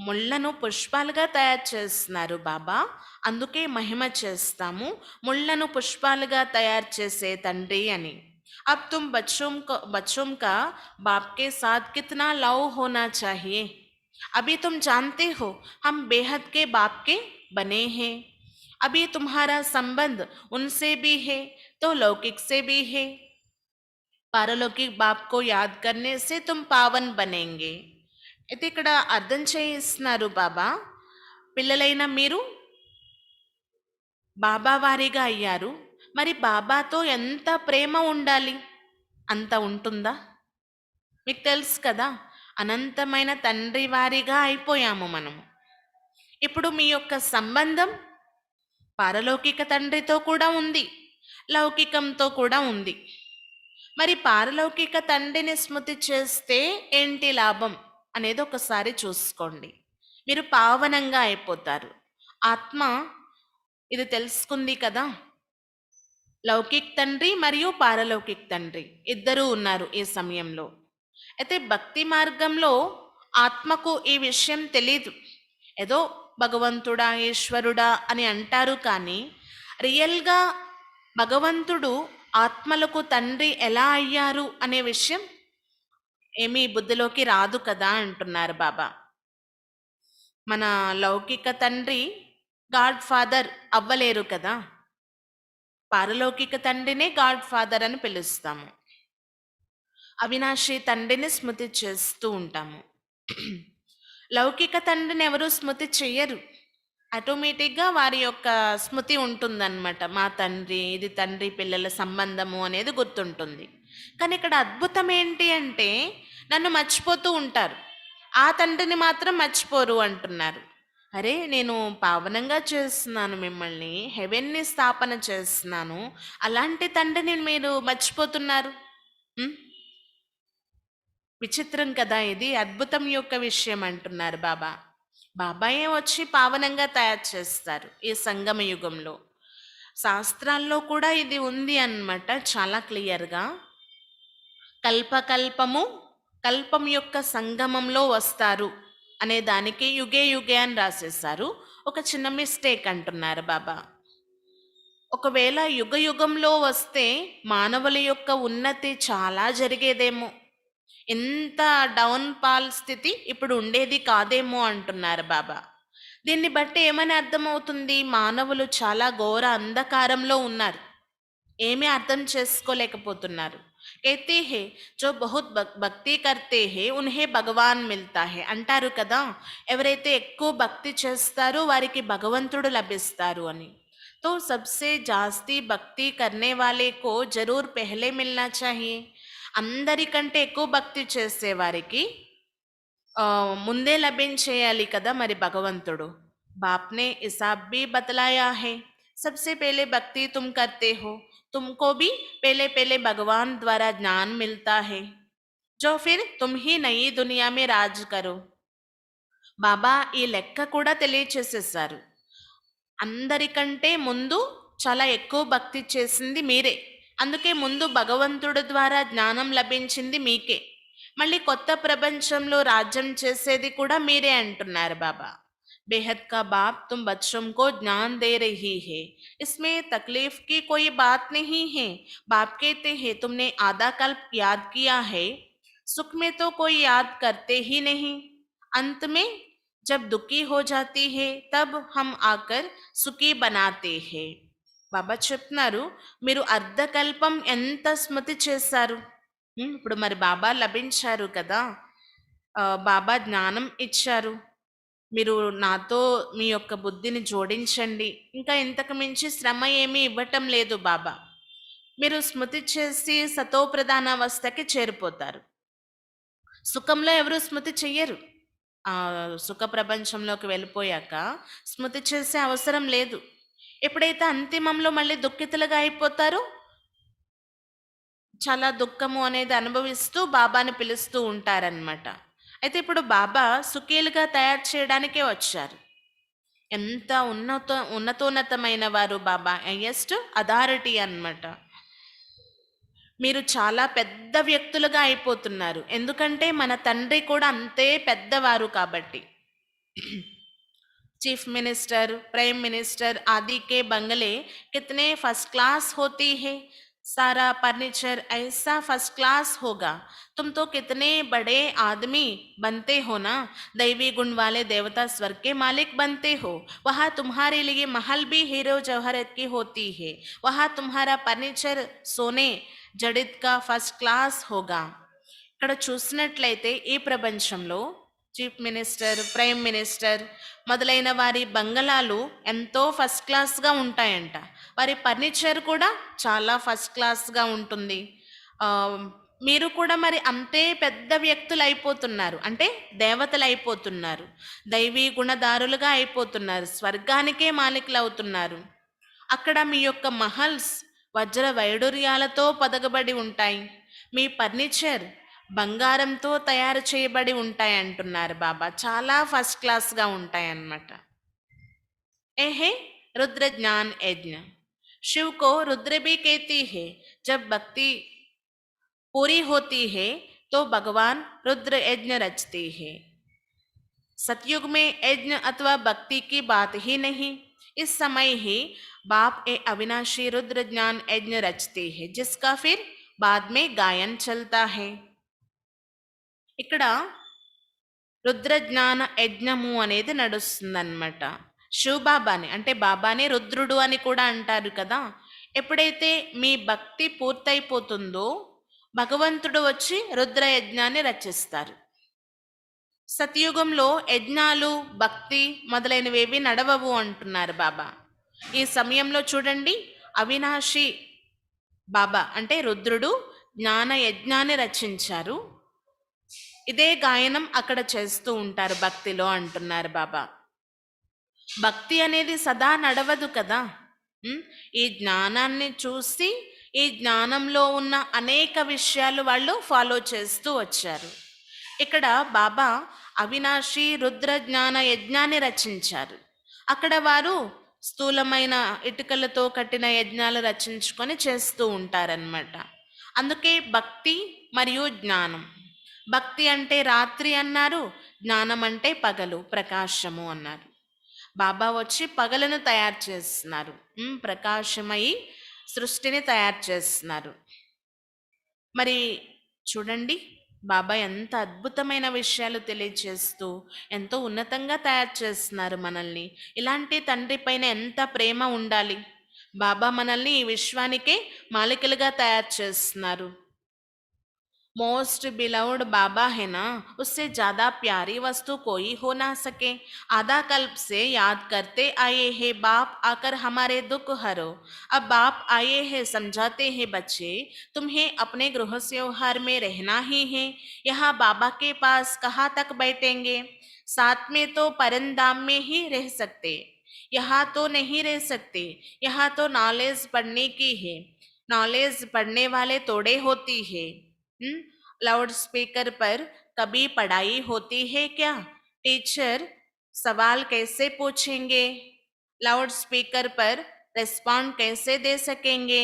S1: ముళ్ళను పుష్పాలుగా తయారు చేస్తున్నారు బాబా, అందుకే మహిమ చేస్తాము ముళ్ళను పుష్పాలుగా తయారు చేసే తండ్రి అని. अब तुम बच्चों का बाप के साथ कितना लव होना चाहिए. अभी तुम जानते हो हम बेहद के बाप के बने हैं. अभी तुम्हारा संबंध उनसे भी है तो लौकिक से भी है. पारलौकिक बाप को याद करने से तुम पावन बनेंगे. అయితే ఇక్కడ అర్థం చేయిస్తున్నారు బాబా, పిల్లలైన మీరు బాబా వారిగా అయ్యారు. మరి బాబాతో ఎంత ప్రేమ ఉండాలి, అంత ఉంటుందా? మీకు తెలుసు కదా, అనంతమైన తండ్రి వారిగా అయిపోయాము మనము. ఇప్పుడు మీ యొక్క సంబంధం పారలౌకిక తండ్రితో కూడా ఉంది, లౌకికంతో కూడా ఉంది. మరి పారలౌకిక తండ్రిని స్మృతి చేస్తే ఏంటి లాభం అనేది ఒకసారి చూసుకోండి. మీరు పావనంగా అయిపోతారు. ఆత్మ ఇది తెలుసుకుంది కదా, లౌకిక్ తండ్రి మరియు పారలౌకిక్ తండ్రి ఇద్దరూ ఉన్నారు ఈ సమయంలో. అయితే భక్తి మార్గంలో ఆత్మకు ఈ విషయం తెలీదు. ఏదో భగవంతుడా ఈశ్వరుడా అని అంటారు, కానీ రియల్గా భగవంతుడు ఆత్మలకు తండ్రి ఎలా అయ్యారు అనే విషయం ఏమీ బుద్ధిలోకి రాదు కదా అంటున్నారు బాబా. మన లౌకిక తండ్రి గాడ్ ఫాదర్ అవ్వలేరు కదా, పారలౌకిక తండ్రినే గాడ్ ఫాదర్ అని పిలుస్తాము. అవినాశి తండ్రిని స్మృతి చేస్తూ ఉంటాము. లౌకిక తండ్రిని ఎవరు స్మృతి చెయ్యరు, ఆటోమేటిక్గా వారి యొక్క స్మృతి ఉంటుందన్నమాట. మా తండ్రి, ఇది తండ్రి పిల్లల సంబంధము అనేది గుర్తుంటుంది. కానీ ఇక్కడ అద్భుతం ఏంటి అంటే నన్ను మర్చిపోతూ ఉంటారు, ఆ తండ్రిని మాత్రం మర్చిపోరు అంటున్నారు. అరే నేను పావనంగా చేస్తున్నాను, మిమ్మల్ని హెవెన్ని స్థాపన చేస్తున్నాను, అలాంటి తండ్రిని మీరు మర్చిపోతున్నారు. ఉం? విచిత్రం కదా ఇది, అద్భుతం యొక్క విషయం అంటున్నారు బాబా. బాబాయే వచ్చి పావనంగా తయారు చేస్తారు ఈ సంగమ యుగంలో. శాస్త్రాల్లో కూడా ఇది ఉంది అన్నమాట చాలా క్లియర్గా. కల్పకల్పము కల్పం యొక్క సంగమంలో వస్తారు అనే దానికి యుగే యుగే అని రాసేశారు. ఒక చిన్న మిస్టేక్ అంటున్నారు బాబా. ఒకవేళ యుగ యుగంలో వస్తే మానవుల యొక్క ఉన్నతి చాలా జరిగేదేమో, ఎంత డౌన్ పాల్ స్థితి ఇప్పుడు ఉండేది కాదేమో అంటున్నారు బాబా. దీన్ని బట్టి ఏమని అర్థమవుతుంది, మానవులు చాలా ఘోర అంధకారంలో ఉన్నారు, ఏమీ అర్థం చేసుకోలేకపోతున్నారు. कहते हैं जो बहुत భక్తి करते हैं उन्हें భగవాన్ మిల్తా హే అంటారు కదా, ఎవరైతే ఎక్కువ భక్తి చేస్తారో వారికి భగవంతుడు లభిస్తారు అని. तो सबसे जास्ती భక్తి करने वाले को जरूर पहले मिलना चाहिए. అందరికంటే ఎక్కువ భక్తి చేసే వారికి ముందే లభించేయాలి కదా మరి భగవంతుడు. బాప్నే హిసాబ్ भी बतलाया है, सबसे पहले भक्ति तुम करते हो, तुमको भी पहले पहले भगवान द्वारा ज्ञान मिलता है, जो फिर तुम ही नई दुनिया में राज करो. బాబా ఈ లెక్క కూడా తెలియచేసేసారు. అందరికంటే ముందు చాలా ఎక్కువ భక్తి చేసింది మీరే, అందుకే ముందు భగవంతుడి ద్వారా జ్ఞానం లభించింది మీకే, మళ్ళీ కొత్త ప్రపంచంలో రాజ్యం చేసేది కూడా మీరే అంటున్నారు బాబా. బేహద్ కా బాప్ తుమ్ బచ్చోं को ज्ञान दे रही है, इसमें तकलीफ की कोई बात नहीं है. बाप कहते हैं तुमने आधा कल्प याद किया है, सुख में तो कोई याद करते ही नहीं, अंत में जब दुखी हो जाती है तब हम आकर సుఖీ బనాతే హే. బాబా చెప్తున్నారు మీరు అర్ధకల్పం ఎంత స్మృతి చేశారు. ఇప్పుడు మరి బాబా లభించారు కదా, బాబా జ్ఞానం ఇచ్చారు, మీరు నాతో మీ యొక్క బుద్ధిని జోడించండి. ఇంకా ఇంతకు మించి శ్రమ ఏమీ ఇవ్వటం లేదు బాబా. మీరు స్మృతి చేసి సతో ప్రధానావస్థకి చేరిపోతారు. సుఖంలో ఎవరు స్మృతి చెయ్యరు, సుఖ ప్రపంచంలోకి వెళ్ళిపోయాక స్మృతి చేసే అవసరం లేదు. ఎప్పుడైతే అంతిమంలో మళ్ళీ దుఃఖితులుగా అయిపోతారో చాలా దుఃఖము అనేది అనుభవిస్తూ బాబాని పిలుస్తూ ఉంటారనమాట. అయితే ఇప్పుడు బాబా సుఖీలుగా తయారు చేయడానికే వచ్చారు. ఎంత ఉన్నతోన్నతమైన వారు బాబా, హైయెస్ట్ అథారిటీ అన్నమాట. మీరు చాలా పెద్ద వ్యక్తులుగా అయిపోతున్నారు, ఎందుకంటే మన తండ్రి కూడా అంతే పెద్దవారు కాబట్టి. चीफ मिनिस्टर, प्राइम मिनिस्टर आदि के बंगले कितने फर्स्ट क्लास होती है, सारा फर्नीचर ऐसा फर्स्ट क्लास होगा. तुम तो कितने बड़े आदमी बनते हो ना, दैवी गुण वाले देवता स्वर्ग के मालिक बनते हो. वहाँ तुम्हारे लिए महल भी हीरो जवाहरत की होती है, वहाँ तुम्हारा फर्नीचर सोने జడిత్ కా ఫస్ట్ క్లాస్ హోగా. ఇక్కడ చూసినట్లయితే ఈ ప్రపంచంలో చీఫ్ మినిస్టర్, ప్రైమ్ మినిస్టర్ మొదలైన వారి బంగళాలు ఎంతో ఫస్ట్ క్లాస్గా ఉంటాయంట, వారి ఫర్నిచర్ కూడా చాలా ఫస్ట్ క్లాస్గా ఉంటుంది. మీరు కూడా మరి అంతే పెద్ద వ్యక్తులు అయిపోతున్నారు, అంటే దేవతలు అయిపోతున్నారు, దైవీ గుణదారులుగా అయిపోతున్నారు, స్వర్గానికే మాలికులు అవుతున్నారు. అక్కడ మీ యొక్క మహల్స్ వజ్ర వైడూర్యాలతో పొదగబడి ఉంటాయి, మీ ఫర్నిచర్ బంగారంతో తయారు చేయబడి ఉంటాయి అంటున్నారు బాబా. చాలా ఫస్ట్ క్లాస్గా ఉంటాయి అన్నమాట. ఏహే रुद्र ज्ञान यज्ञ, शिव को रुद्र भी कहती है. जब भक्ति पूरी होती है तो भगवान रुद्र यज्ञ रचते हैं. सतयुग में यज्ञ अथवा भक्ति की बात ही नहीं, इस समय ही बाप ए अविनाशी रुद्र ज्ञान यज्ञ रचते हैं जिसका फिर बाद में गायन चलता है. ఇక్కడ రుద్రజ్ఞాన యజ్ఞము అనేది నడుస్తుందన్నమాట. శివబాబాని అంటే బాబానే రుద్రుడు అని కూడా అంటారు కదా. ఎప్పుడైతే మీ భక్తి పూర్తయిపోతుందో భగవంతుడు వచ్చి రుద్ర యజ్ఞాన్ని రచిస్తారు. సతయుగంలో యజ్ఞాలు భక్తి మొదలైనవేవి నడవవు అంటున్నారు బాబా. ఈ సమయంలో చూడండి, అవినాశి బాబా అంటే రుద్రుడు జ్ఞాన యజ్ఞాన్ని రచించారు. ఇదే గాయనం అక్కడ చేస్తూ ఉంటారు భక్తిలో అంటున్నారు బాబా. భక్తి అనేది సదా నడవదు కదా. ఈ జ్ఞానాన్ని చూసి ఈ జ్ఞానంలో ఉన్న అనేక విషయాలు వాళ్ళు ఫాలో చేస్తూ వచ్చారు. ఇక్కడ బాబా అవినాశి రుద్ర జ్ఞాన యజ్ఞాన్ని రచించారు. అక్కడ వారు స్థూలమైన ఇటుకలతో కట్టిన యజ్ఞాలు రచించుకొని చేస్తూ ఉంటారన్నమాట. అందుకే భక్తి మరియు జ్ఞానం. భక్తి అంటే రాత్రి అన్నారు, జ్ఞానం అంటే పగలు ప్రకాశము అన్నారు. బాబా వచ్చి పగలను తయారు చేస్తున్నారు, ప్రకాశమై సృష్టిని తయారు చేస్తున్నారు. మరి చూడండి, బాబా ఎంత అద్భుతమైన విషయాలు తెలియచేస్తూ ఎంతో ఉన్నతంగా తయారు చేస్తున్నారు మనల్ని. ఇలాంటి తండ్రి పైన ఎంత ప్రేమ ఉండాలి. బాబా మనల్ని ఈ విశ్వానికే మాలికలుగా తయారు చేస్తున్నారు. मोस्ट बिलव्ड बाबा है ना, उससे ज़्यादा प्यारी वस्तु कोई हो ना सके. आधा कल्प से याद करते आए हैं बाप आकर हमारे दुख हरो. अब बाप आए हैं समझाते हैं बच्चे, तुम्हें अपने गृह त्योहार में रहना ही है. यहाँ बाबा के पास कहाँ तक बैठेंगे. साथ में तो परंदाम में ही रह सकते, यहाँ तो नहीं रह सकते. यहाँ तो नॉलेज पढ़ने की है, नॉलेज पढ़ने वाले तोड़े होती है. लाउड स्पीकर पर कभी पढ़ाई होती है क्या. टीचर सवाल कैसे पूछेंगे, लाउड स्पीकर पर रिस्पॉन्ड कैसे दे सकेंगे.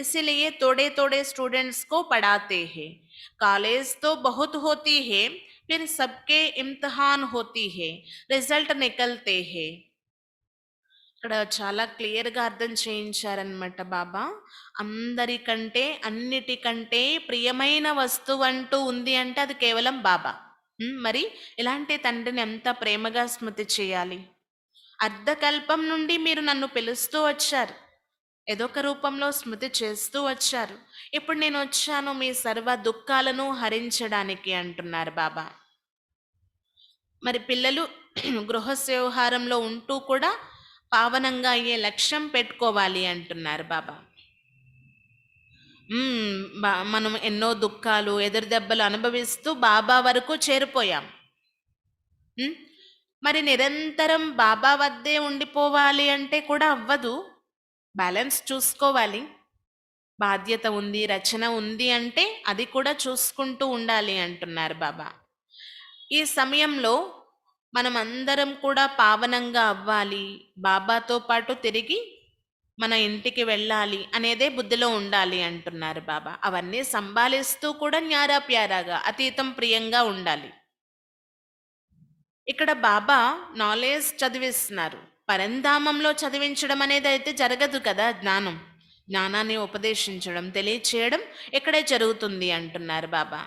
S1: इसीलिए थोड़े थोड़े स्टूडेंट्स को पढ़ाते हैं. कॉलेज तो बहुत होती है, फिर सबके इम्तिहान होती है, रिजल्ट निकलते हैं. ఇక్కడ చాలా క్లియర్గా అర్థం చేయించారనమాట బాబా. అందరికంటే అన్నిటికంటే ప్రియమైన వస్తువు అంటూ ఉంది అంటే అది కేవలం బాబా. మరి ఇలాంటి తండ్రిని ఎంత ప్రేమగా స్మృతి చేయాలి. అర్ధకల్పం నుండి మీరు నన్ను పిలుస్తూ వచ్చారు, ఏదో ఒక రూపంలో స్మృతి చేస్తూ వచ్చారు. ఇప్పుడు నేను వచ్చాను మీ సర్వ దుఃఖాలను హరించడానికి అంటున్నారు బాబా. మరి పిల్లలు గృహ వ్యవహారంలో ఉంటూ కూడా పావనంగా అయ్యే లక్ష్యం పెట్టుకోవాలి అంటున్నారు బాబా. మనం ఎన్నో దుఃఖాలు ఎదురు దెబ్బలు అనుభవిస్తూ బాబా వరకు చేరిపోయాం. మరి నిరంతరం బాబా వద్దే ఉండిపోవాలి అంటే కూడా అవ్వదు. బ్యాలెన్స్ చూసుకోవాలి. బాధ్యత ఉంది, రచన ఉంది అంటే అది కూడా చూసుకుంటూ ఉండాలి అంటున్నారు బాబా. ఈ సమయంలో మనం అందరం కూడా పావనంగా అవ్వాలి, బాబాతో పాటు తిరిగి మన ఇంటికి వెళ్ళాలి అనేదే బుద్ధిలో ఉండాలి అంటున్నారు బాబా. అవన్నీ సంభాలిస్తూ కూడా న్యారా ప్యారాగా అతీతం ప్రియంగా ఉండాలి. ఇక్కడ బాబా నాలెడ్జ్ చదివిస్తున్నారు. పరంధామంలో చదివించడం అనేది అయితే జరగదు కదా. జ్ఞానాన్ని ఉపదేశించడం, తెలియచేయడం ఇక్కడే జరుగుతుంది అంటున్నారు బాబా.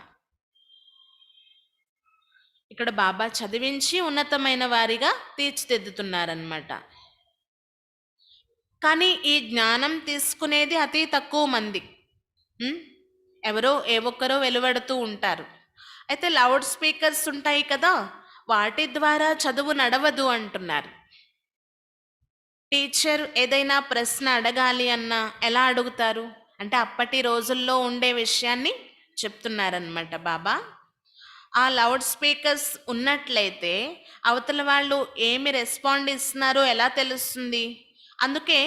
S1: ఇక్కడ బాబా చదివించి ఉన్నతమైన వారిగా తీర్చిదిద్దుతున్నారనమాట. కానీ ఈ జ్ఞానం తీసుకునేది అతి తక్కువ మంది. ఎవరో ఏ ఒక్కరో వెలువడుతూ ఉంటారు. అయితే లౌడ్ స్పీకర్స్ ఉంటాయి కదా, వాటి ద్వారా చదువు నడవదు అంటున్నారు. టీచర్ ఏదైనా ప్రశ్న అడగాలి అన్నా ఎలా అడుగుతారు అంటే అప్పటి రోజుల్లో ఉండే విషయాన్ని చెప్తున్నారనమాట బాబా. ఆ లౌడ్ స్పీకర్స్ ఉన్నట్లయితే అవతల వాళ్ళు ఏమి రెస్పాండ్ ఇస్తున్నారో ఎలా తెలుస్తుంది. అందుకే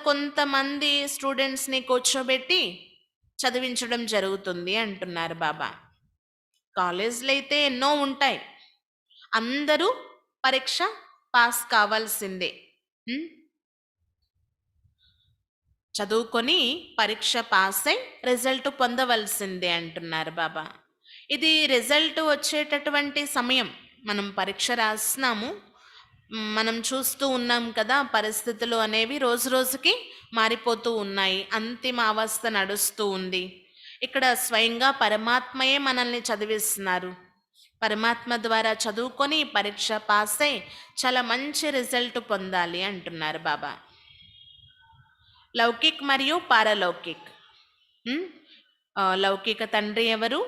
S1: కొంతమంది స్టూడెంట్స్ని కూర్చోబెట్టి చదివించడం జరుగుతుంది అంటున్నారు బాబా. కాలేజ్లో అయితే ఎన్నో ఉంటాయి, అందరూ పరీక్ష పాస్ కావాల్సిందే. చదువుకొని పరీక్ష పాస్ అయి రిజల్ట్ పొందవలసిందే అంటున్నారు బాబా. ఇది రిజల్ట్ వచ్చేటటువంటి సమయం. మనం పరీక్ష రాస్తున్నాము, మనం చూస్తూ ఉన్నాం కదా, పరిస్థితులు అనేవి రోజు రోజుకి మారిపోతూ ఉన్నాయి. అంతిమ అవస్థ నడుస్తూ ఉంది. ఇక్కడ స్వయంగా పరమాత్మయే మనల్ని చదివిస్తున్నారు. పరమాత్మ ద్వారా చదువుకొని పరీక్ష పాస్ అయి చాలా మంచి రిజల్ట్ పొందాలి అంటున్నారు బాబా. లౌకిక్ మరియు పారలౌకిక్. ఉమ్, లౌకిక తండ్రి ఎవరు,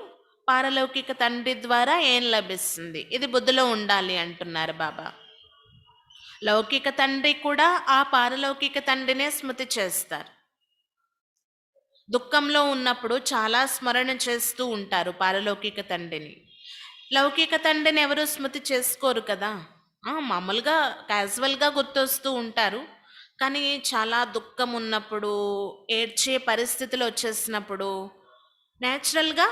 S1: పారలౌకిక తండ్రి ద్వారా ఏం లభిస్తుంది, ఇది బుద్ధిలో ఉండాలి అంటున్నారు బాబా. లౌకిక తండ్రి కూడా ఆ పారలౌకిక తండ్రినే స్మృతి చేస్తారు. దుఃఖంలో ఉన్నప్పుడు చాలా స్మరణ చేస్తూ ఉంటారు పారలౌకిక తండ్రిని. లౌకిక తండ్రిని ఎవరు స్మృతి చేసుకోరు కదా. మామూలుగా క్యాజువల్గా గుర్తొస్తూ ఉంటారు. కానీ చాలా దుఃఖం ఉన్నప్పుడు, ఏడ్చే పరిస్థితులు వచ్చేసినప్పుడు న్యాచురల్గా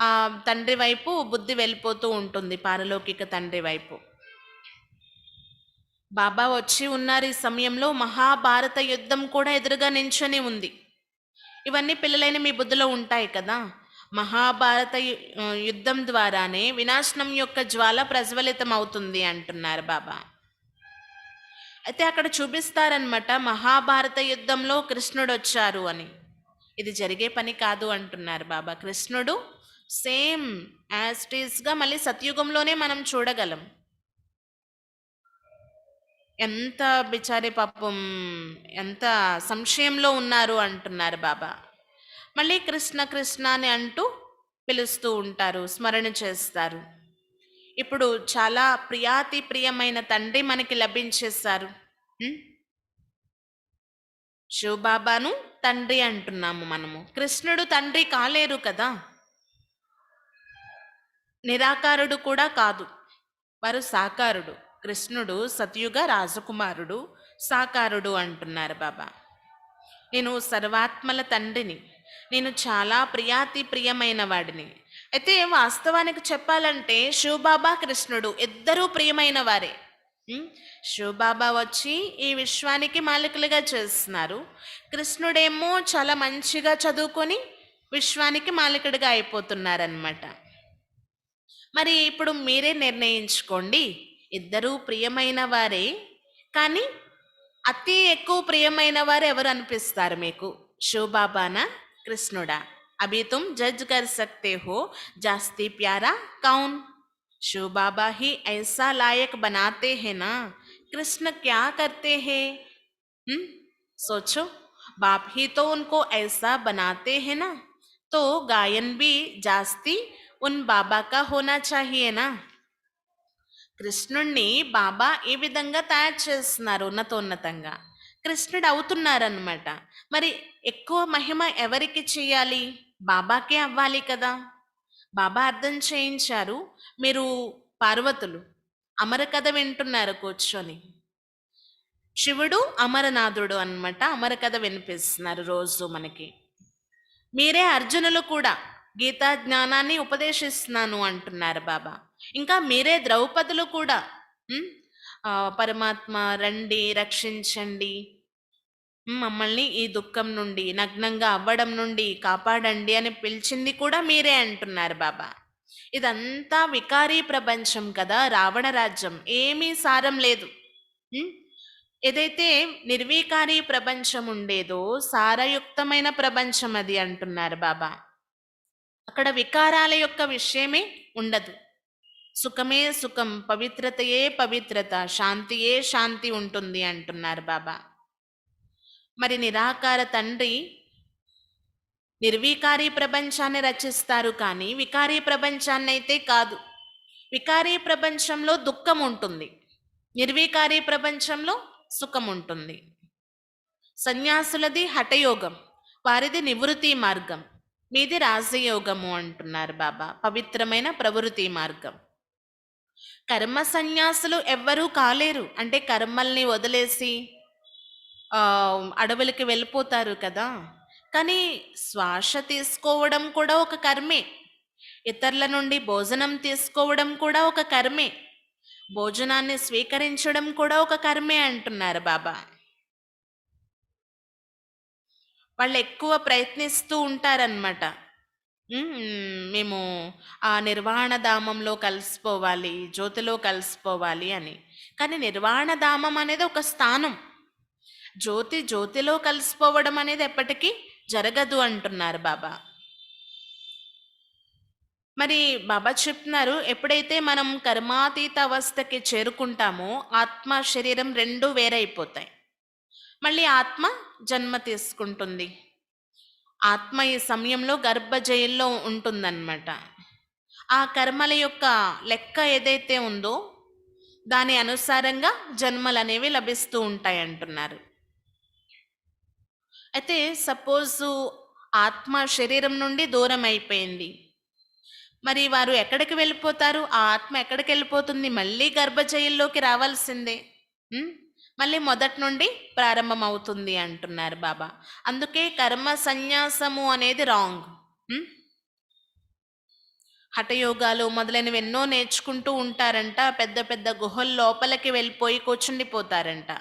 S1: ఆ తండ్రి వైపు బుద్ధి వెళ్ళిపోతూ ఉంటుంది, పారలౌకిక తండ్రి వైపు. బాబా వచ్చి ఉన్నారు ఈ సమయంలో. మహాభారత యుద్ధం కూడా ఎదురుగా నించొని ఉంది. ఇవన్నీ పిల్లలైన మీ బుద్ధిలో ఉంటాయి కదా. మహాభారత యుద్ధం ద్వారానే వినాశనం యొక్క జ్వాల ప్రజ్వలితం అవుతుంది అంటున్నారు బాబా. అయితే అక్కడ చూపిస్తారనమాట, మహాభారత యుద్ధంలో కృష్ణుడు వచ్చారు అని. ఇది జరిగే పని కాదు అంటున్నారు బాబా. కృష్ణుడు సేమ్ యాజ్ ఇట్ ఈస్గా మళ్ళీ సత్యుగంలోనే మనం చూడగలం. ఎంత బిచారి పాపం, ఎంత సంశయంలో ఉన్నారు అంటున్నారు బాబా. మళ్ళీ కృష్ణ కృష్ణ అని అంటూ పిలుస్తూ ఉంటారు, స్మరణ చేస్తారు. ఇప్పుడు చాలా ప్రియాతి ప్రియమైన తండ్రి మనకి లభించేశారు. శివబాబాను తండ్రి అంటున్నాము మనము. కృష్ణుడు తండ్రి కాలేరు కదా, నిరాకారుడు కూడా కాదు, వారు సాకారుడు. కృష్ణుడు సతయుగ రాజకుమారుడు, సాకారుడు అంటున్నారు బాబా. నేను సర్వాత్మల తండ్రిని, నేను చాలా ప్రియాతి ప్రియమైన వాడిని. అయితే వాస్తవానికి చెప్పాలంటే శివబాబా కృష్ణుడు ఇద్దరూ ప్రియమైన వారే. శివబాబా వచ్చి ఈ విశ్వానికి మాలికలుగా చేస్తున్నారు. కృష్ణుడేమో చాలా మంచిగా చదువుకొని విశ్వానికి మాలికుడిగా అయిపోతున్నారనమాట. మరి ఇప్పుడు మీరే నిర్ణయించుకోండి, ఇద్దరూ ప్రియమైన వారే, కానీ అతి ఎక్కువ ప్రియమైన వారు ఎవరు అనిపిస్తారు మీకు, శివబాబానా కృష్ణుడా? అభి తుమ్ జడ్జ్ కర్ సక్తే హో జాస్తి ప్యారా కౌన్? शिव बाबा ही ऐसा लायक बनाते हैं ना, कृष्ण क्या करते हैं? सोचो, बाप ही तो उनको ऐसा बनाते हैं ना, तो गायन भी जास्ती उन बाबा का होना चाहिए ना. కృష్ణుణ్ణి బాబా ఈ విధంగా తయారు చేస్తున్నారు, ఉన్నతోన్నతంగా కృష్ణుడు అవుతున్నారనమాట. మరి ఎక్కువ మహిమ ఎవరికి చేయాలి? బాబాకే అవ్వాలి కదా. బాబా అర్థం చేయించారు. మీరు పార్వతులు అమర కథ వింటున్నారు కూర్చొని. శివుడు అమరనాథుడు అన్నమాట, అమర కథ వినిపిస్తున్నారు రోజు మనకి. మీరే అర్జునులు కూడా గీతా జ్ఞానాన్ని ఉపదేశిస్తున్నాను అంటున్నారు బాబా. ఇంకా మీరే ద్రౌపదులు కూడా. పరమాత్మ రండి, రక్షించండి, మమ్మల్ని ఈ దుఃఖం నుండి, నగ్నంగా అవ్వడం నుండి కాపాడండి అని పిలిచింది కూడా మీరే అంటున్నారు బాబా. ఇదంతా వికారీ ప్రపంచం కదా, రావణ రాజ్యం, ఏమీ సారం లేదు. ఏదైతే నిర్వికారీ ప్రపంచం ఉండేదో సారయుక్తమైన ప్రపంచం అది అంటున్నారు బాబా. అక్కడ వికారాల యొక్క విషయమే ఉండదు. సుఖమే సుఖం, పవిత్రతయే పవిత్రత, శాంతియే శాంతి ఉంటుంది అంటున్నారు బాబా. మరి నిరాకార తండ్రి నిర్వికారీ ప్రపంచాన్ని రచిస్తారు, కానీ వికారీ ప్రపంచాన్ని అయితే కాదు. వికారీ ప్రపంచంలో దుఃఖం ఉంటుంది, నిర్వికారీ ప్రపంచంలో సుఖం ఉంటుంది. సన్యాసులది హఠయోగం, వారిది నివృత్తి మార్గం, మీది రాజయోగము అంటున్నారు బాబా, పవిత్రమైన ప్రవృత్తి మార్గం. కర్మ సన్యాసులు ఎవ్వరూ కాలేరు, అంటే కర్మల్ని వదిలేసి అడవులకి వెళ్ళిపోతారు కదా. కానీ శ్వాస తీసుకోవడం కూడా ఒక కర్మే, ఇతరుల నుండి భోజనం తీసుకోవడం కూడా ఒక కర్మే, భోజనాన్ని స్వీకరించడం కూడా ఒక కర్మే అంటున్నారు బాబా. వాళ్ళు ఎక్కువ ప్రయత్నిస్తూ ఉంటారనమాట, మేము ఆ నిర్వాణ ధామంలో కలిసిపోవాలి, జ్యోతిలో కలిసిపోవాలి అని. కానీ నిర్వాణ ధామం అనేది ఒక స్థానం. జ్యోతి జ్యోతిలో కలిసిపోవడం అనేది ఎప్పటికీ జరగదు అంటున్నారు బాబా. మరి బాబా చెప్తున్నారు, ఎప్పుడైతే మనం కర్మాతీత అవస్థకి చేరుకుంటామో ఆత్మ శరీరం రెండు వేరైపోతాయి. మళ్ళీ ఆత్మ జన్మ తీసుకుంటుంది. ఆత్మ ఈ సమయంలో గర్భజయంలో ఉంటుందన్నమాట. ఆ కర్మల యొక్క లెక్క ఏదైతే ఉందో దాని అనుసారంగా జన్మలు అనేవి లభిస్తూ ఉంటాయి అంటున్నారు. అయితే సపోజు ఆత్మ శరీరం నుండి దూరం అయిపోయింది, మరి వారు ఎక్కడికి వెళ్ళిపోతారు? ఆ ఆత్మ ఎక్కడికి వెళ్ళిపోతుంది? మళ్ళీ గర్భజయంలోకి రావాల్సిందే. ఉం? మళ్ళీ మొదటి నుండి ప్రారంభం అవుతుంది అంటున్నారు బాబా. అందుకే కర్మ సన్యాసము అనేది రాంగ్. హఠయోగాలు మొదలైనవి ఎన్నో నేర్చుకుంటూ ఉంటారంట. పెద్ద పెద్ద గుహల లోపలికి వెళ్ళిపోయి కూర్చుండిపోతారంట.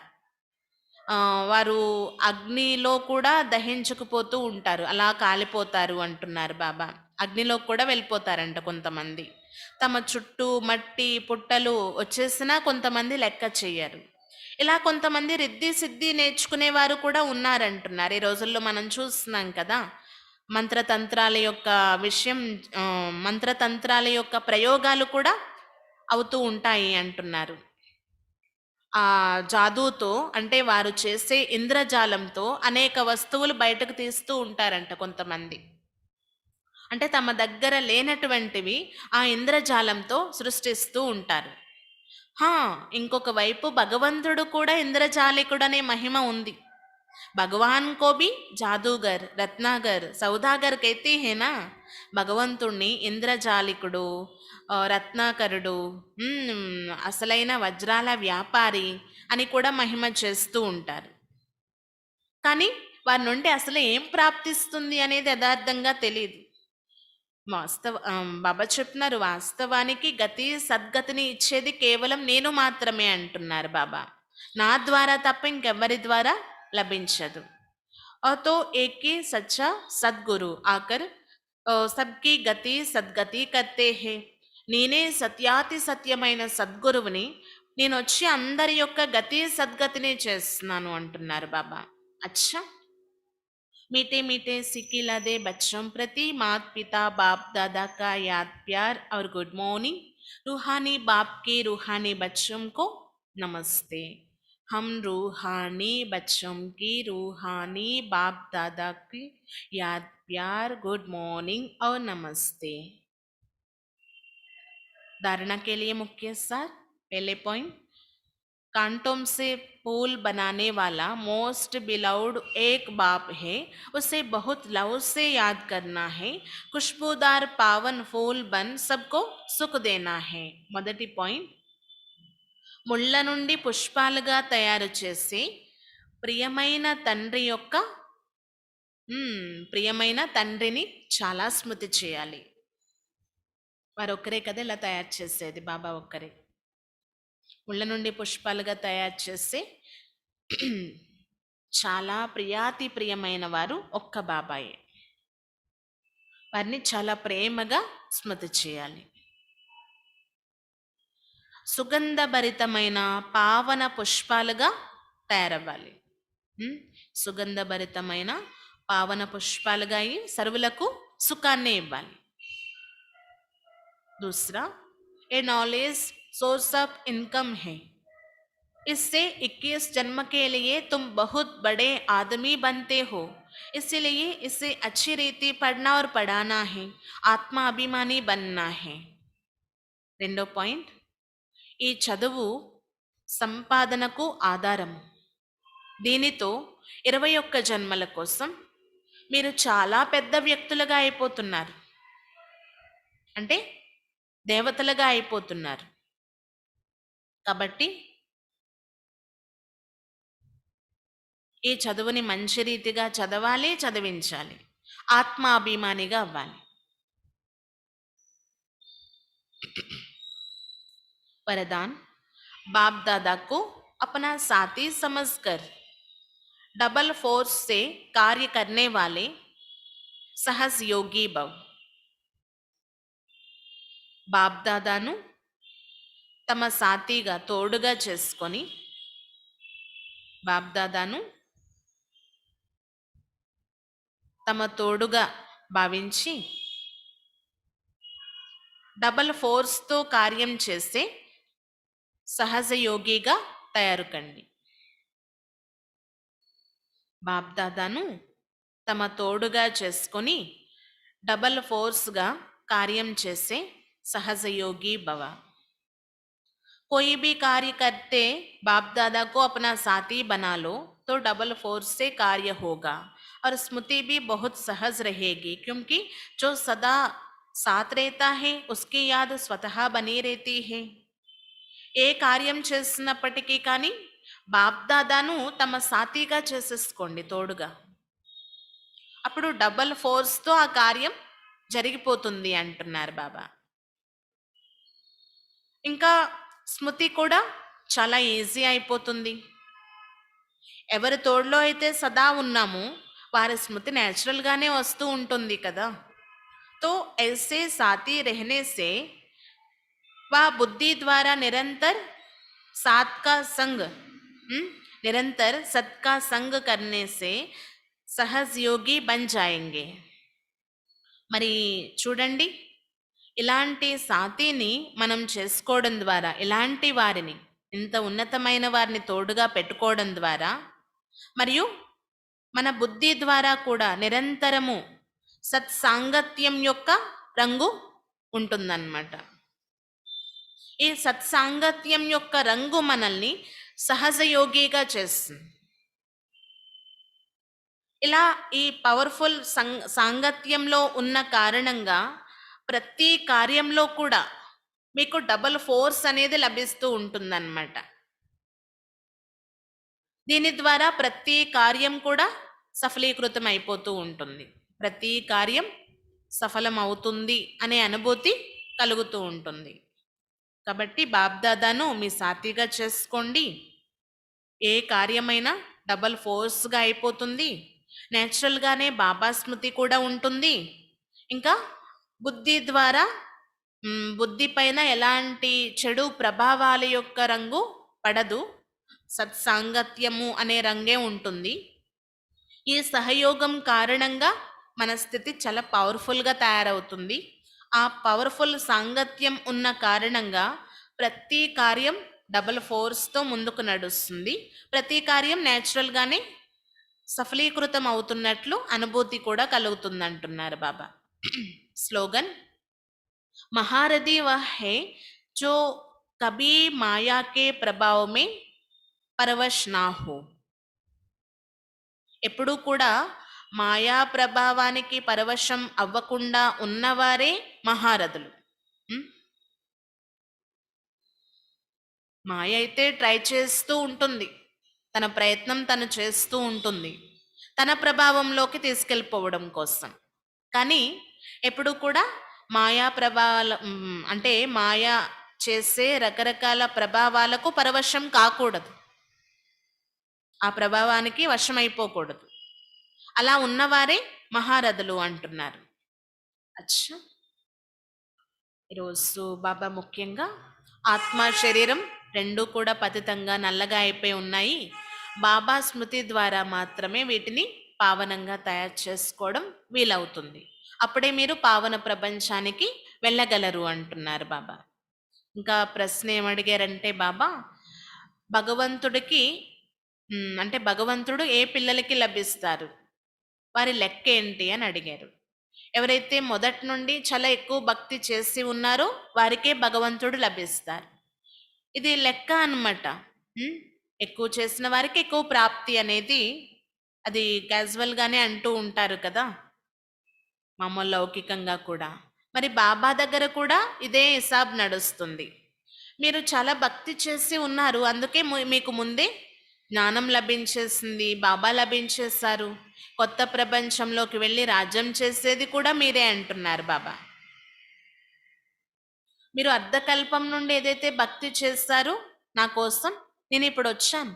S1: వారు అగ్నిలో కూడా దహించుకుపోతూ ఉంటారు, అలా కాలిపోతారు అంటున్నారు బాబా. అగ్నిలో కూడా వెళ్ళిపోతారంట కొంతమంది. తమ చుట్టూ మట్టి పుట్టలు వచ్చేసినా కొంతమంది లెక్క చెయ్యరు. ఇలా కొంతమంది రిద్ధి సిద్ధి నేర్చుకునేవారు కూడా ఉన్నారంటున్నారు. ఈ రోజుల్లో మనం చూస్తున్నాం కదా, మంత్రతంత్రాల యొక్క విషయం, మంత్రతంత్రాల యొక్క ప్రయోగాలు కూడా అవుతూ ఉంటాయి అంటున్నారు. ఆ జాదూతో, అంటే వారు చేసే ఇంద్రజాలంతో అనేక వస్తువులు బయటకు తీస్తూ ఉంటారంట కొంతమంది. అంటే తమ దగ్గర లేనటువంటివి ఆ ఇంద్రజాలంతో సృష్టిస్తూ ఉంటారు. ఇంకొక వైపు భగవంతుడు కూడా ఇంద్రజాలికుడనే మహిమ ఉంది. భగవాన్ को भी జాదూగర్ రత్నాగర్ సౌదాగర్ कहते हैं ना. భగవంతుణ్ణి ఇంద్రజాలికుడు, రత్నాకరుడు, అసలైన వజ్రాల వ్యాపారి అని కూడా మహిమ చేస్తూ ఉంటారు. కానీ వారి నుండి అసలు ఏం ప్రాప్తిస్తుంది అనేది యథార్థంగా తెలియదు. బాబా చెప్తున్నారు, వాస్తవానికి గతి సద్గతిని ఇచ్చేది కేవలం నేను మాత్రమే అంటున్నారు బాబా. నా ద్వారా తప్ప ఇంకెవ్వరి ద్వారా లభించదు. तो एक ही सच्चा सद्गुरु आकर सबकी గతి సద్గతి కర్తే హే. నేనే సత్యాతి సత్యమైన సద్గురువుని, నేను వచ్చి అందరి యొక్క గతి సద్గతిని చేస్తున్నాను అంటున్నారు బాబా. అచ్చా, मीठे मीठे सिकिला दे बच्चों प्रति मात पिता बाप दादा का याद प्यार और गुड मॉर्निंग. रूहानी बाप के रूहानी बच्चों को नमस्ते. हम रूहानी बच्चों की रूहानी बाप दादा की याद प्यार गुड मॉर्निंग और नमस्ते. धारणा के लिए मुख्य सार, पहले पॉइंट, कांटों से फूल बनाने वाला मोस्ट बिलाउड एक बाप है, उसे बहुत लव से याद करना है. खुशबूदार पावन फूल बन सबको सुख देना है. మొదటి పాయింట్, ముళ్ళ నుండి పుష్పాలుగా తయారు చేసి ప్రియమైన తండ్రిని చాలా స్మృతి చేయాలి. వారొక్కరే కదా ఇలా తయారు చేసేది, బాబా ఒక్కరే. ముళ్ళ నుండి పుష్పాలుగా తయారు చేసి చాలా ప్రియాతి ప్రియమైన వారు ఒక్క బాబాయే. వారిని చాలా ప్రేమగా స్మృతి చేయాలి. సుగంధభరితమైన పావన పుష్పాలుగా తయారవ్వాలి. సుగంధభరితమైన పావన పుష్పాలుగా అయి సర్వులకు సుఖాన్ని ఇవ్వాలి. दूसरा, ए नॉलेज सोर्स ऑफ इनकम है. इससे 21 जन्म के लिए तुम बहुत बड़े आदमी बनते हो, इसलिए इसे अच्छी रीति पढ़ना और पढ़ाना है. आत्मा अभिमानी बनना है. రెండో పాయింట్, ఈ చదువు సంపాదనకు ఆధారము. దీనితో 21 జన్మల కోసం మీరు చాలా పెద్ద వ్యక్తులుగా అయిపోతున్నారు, అంటే దేవతలుగా అయిపోతున్నారు. కాబట్టి ఈ చదువుని మంచి రీతిగా చదవాలి, చదివించాలి, ఆత్మాభిమానిగా అవ్వాలి. वरदान, बाप दादा को अपना साथी समझकर डबल फोर्स से कार्य करने वाले सहज योगी भव. బాప్ దాదాను తమ సాతిగా తోడుగా చేసుకొని బాబ్దాదాను తమ తోడుగా భావించి డబల్ ఫోర్స్తో కార్యం చేసే సహజ యోగిగా తయారు కండి. బాబ్దాదాను తమ తోడుగా చేసుకొని డబల్ ఫోర్స్గా కార్యం చేసే सहज योगी भव। कोई भी कार्य करते बाप दादा को अपना साथी बना लो तो डबल फोर्स से कार्य होगा और स्मृति भी बहुत सहज रहेगी, क्योंकि जो सदा साथ रहता है उसकी याद स्वतः बनी रहती है। ఏ కార్యం చేస్తున్నప్పటికీ కానీ బాప్దాదాను తమ సాథీగా చేసేసుకోండి తోడుగా, అప్పుడు డబల్ ఫోర్స్తో ఆ కార్యం జరిగిపోతుంది అంటున్నారు బాబా. ఇంకా స్మృతి కూడా చాలా ఈజీ అయిపోతుంది. ఎవరి తోడులో అయితే సదా ఉన్నామో వారి స్మృతి నేచురల్గానే వస్తూ ఉంటుంది కదా. तो ऐसे साथी रहने से वह बुद्धि द्वारा निरंतर साथ का संग निरंतर सत का संग करने से सहज योगी बन जाएंगे. మరి చూడండి, ఇలాంటి సాథీని మనం చేసుకోవడం ద్వారా, ఇలాంటి వారిని, ఇంత ఉన్నతమైన వారిని తోడుగా పెట్టుకోవడం ద్వారా మరియు మన బుద్ధి ద్వారా కూడా నిరంతరము సత్సాంగత్యం యొక్క రంగు ఉంటుందన్నమాట. ఈ సత్సాంగత్యం యొక్క రంగు మనల్ని సహజ యోగిగా చేస్తుంది. ఇలా ఈ పవర్ఫుల్ సాంగత్యంలో ఉన్న కారణంగా ప్రతి కార్యంలో కూడా మీకు డబల్ ఫోర్స్ అనేది లభిస్తూ ఉంటుందన్నమాట. దీని ద్వారా ప్రతి కార్యం కూడా సఫలీకృతం అయిపోతూ ఉంటుంది, ప్రతి కార్యం సఫలం అవుతుంది అనే అనుభూతి కలుగుతూ ఉంటుంది. కాబట్టి బాప్దాదాను మీ సాథీగా చేసుకోండి. ఏ కార్యమైనా డబల్ ఫోర్స్గా అయిపోతుంది. నేచురల్గానే బాబా స్మృతి కూడా ఉంటుంది. ఇంకా బుద్ధి ద్వారా బుద్ధి పైన ఎలాంటి చెడు ప్రభావాల యొక్క రంగు పడదు, సత్సాంగత్యము అనే రంగే ఉంటుంది. ఈ సహయోగం కారణంగా మన స్థితి చాలా పవర్ఫుల్గా తయారవుతుంది. ఆ పవర్ఫుల్ సాంగత్యం ఉన్న కారణంగా ప్రతి కార్యం డబల్ ఫోర్స్తో ముందుకు నడుస్తుంది. ప్రతి కార్యం నేచురల్గానే సఫలీకృతం అవుతున్నట్లు అనుభూతి కూడా కలుగుతుంది అంటున్నారు బాబా. స్లోగన్, महारथी वह है जो कभी माया के प्रभाव में परवश ना हो. ఎప్పుడూ కూడా మాయా ప్రభావానికి పరవశం అవ్వకుండా ఉన్నవారే మహారథులు. మాయ అయితే ట్రై చేస్తూ ఉంటుంది, తన ప్రయత్నం తను చేస్తూ ఉంటుంది తన ప్రభావంలోకి తీసుకెళ్ళిపోవడం కోసం. కానీ ఎప్పుడు కూడా మాయా ప్రభావాల అంటే మాయా చేసే రకరకాల ప్రభావాలకు పరవశం కాకూడదు, ఆ ప్రభావానికి వశమైపోకూడదు. అలా ఉన్నవారే మహారథులు అంటున్నారు. అచ్చా, ఈరోజు బాబా ముఖ్యంగా ఆత్మ శరీరం రెండూ కూడా పతితంగా నల్లగా అయిపోయి ఉన్నాయి, బాబా స్మృతి ద్వారా మాత్రమే వీటిని పావనంగా తయారు చేసుకోవడం వీలవుతుంది, అప్పుడే మీరు పావన ప్రపంచానికి వెళ్ళగలరు అంటున్నారు బాబా. ఇంకా ప్రశ్న ఏమడిగారంటే బాబా, భగవంతుడికి అంటే భగవంతుడు ఏ పిల్లలకి లభిస్తారు, వారి లెక్క ఏంటి అని అడిగారు. ఎవరైతే మొదటి నుండి చాలా ఎక్కువ భక్తి చేసి ఉన్నారో వారికే భగవంతుడు లభిస్తారు. ఇది లెక్క అన్నమాట. ఎక్కువ చేసిన వారికి ఎక్కువ ప్రాప్తి అనేది అది క్యాజువల్గానే అంటూ ఉంటారు కదా, మామూలు లౌకికంగా కూడా. మరి బాబా దగ్గర కూడా ఇదే హిసాబ్ నడుస్తుంది. మీరు చాలా భక్తి చేసి ఉన్నారు, అందుకే మీకు ముందే జ్ఞానం లభించేసింది, బాబా లభించేశారు. కొత్త ప్రపంచంలోకి వెళ్ళి రాజ్యం చేసేది కూడా మీరే అంటున్నారు బాబా. మీరు అర్ధకల్పం నుండి ఏదైతే భక్తి చేస్తారో నా కోసం, నేను ఇప్పుడు వచ్చాను,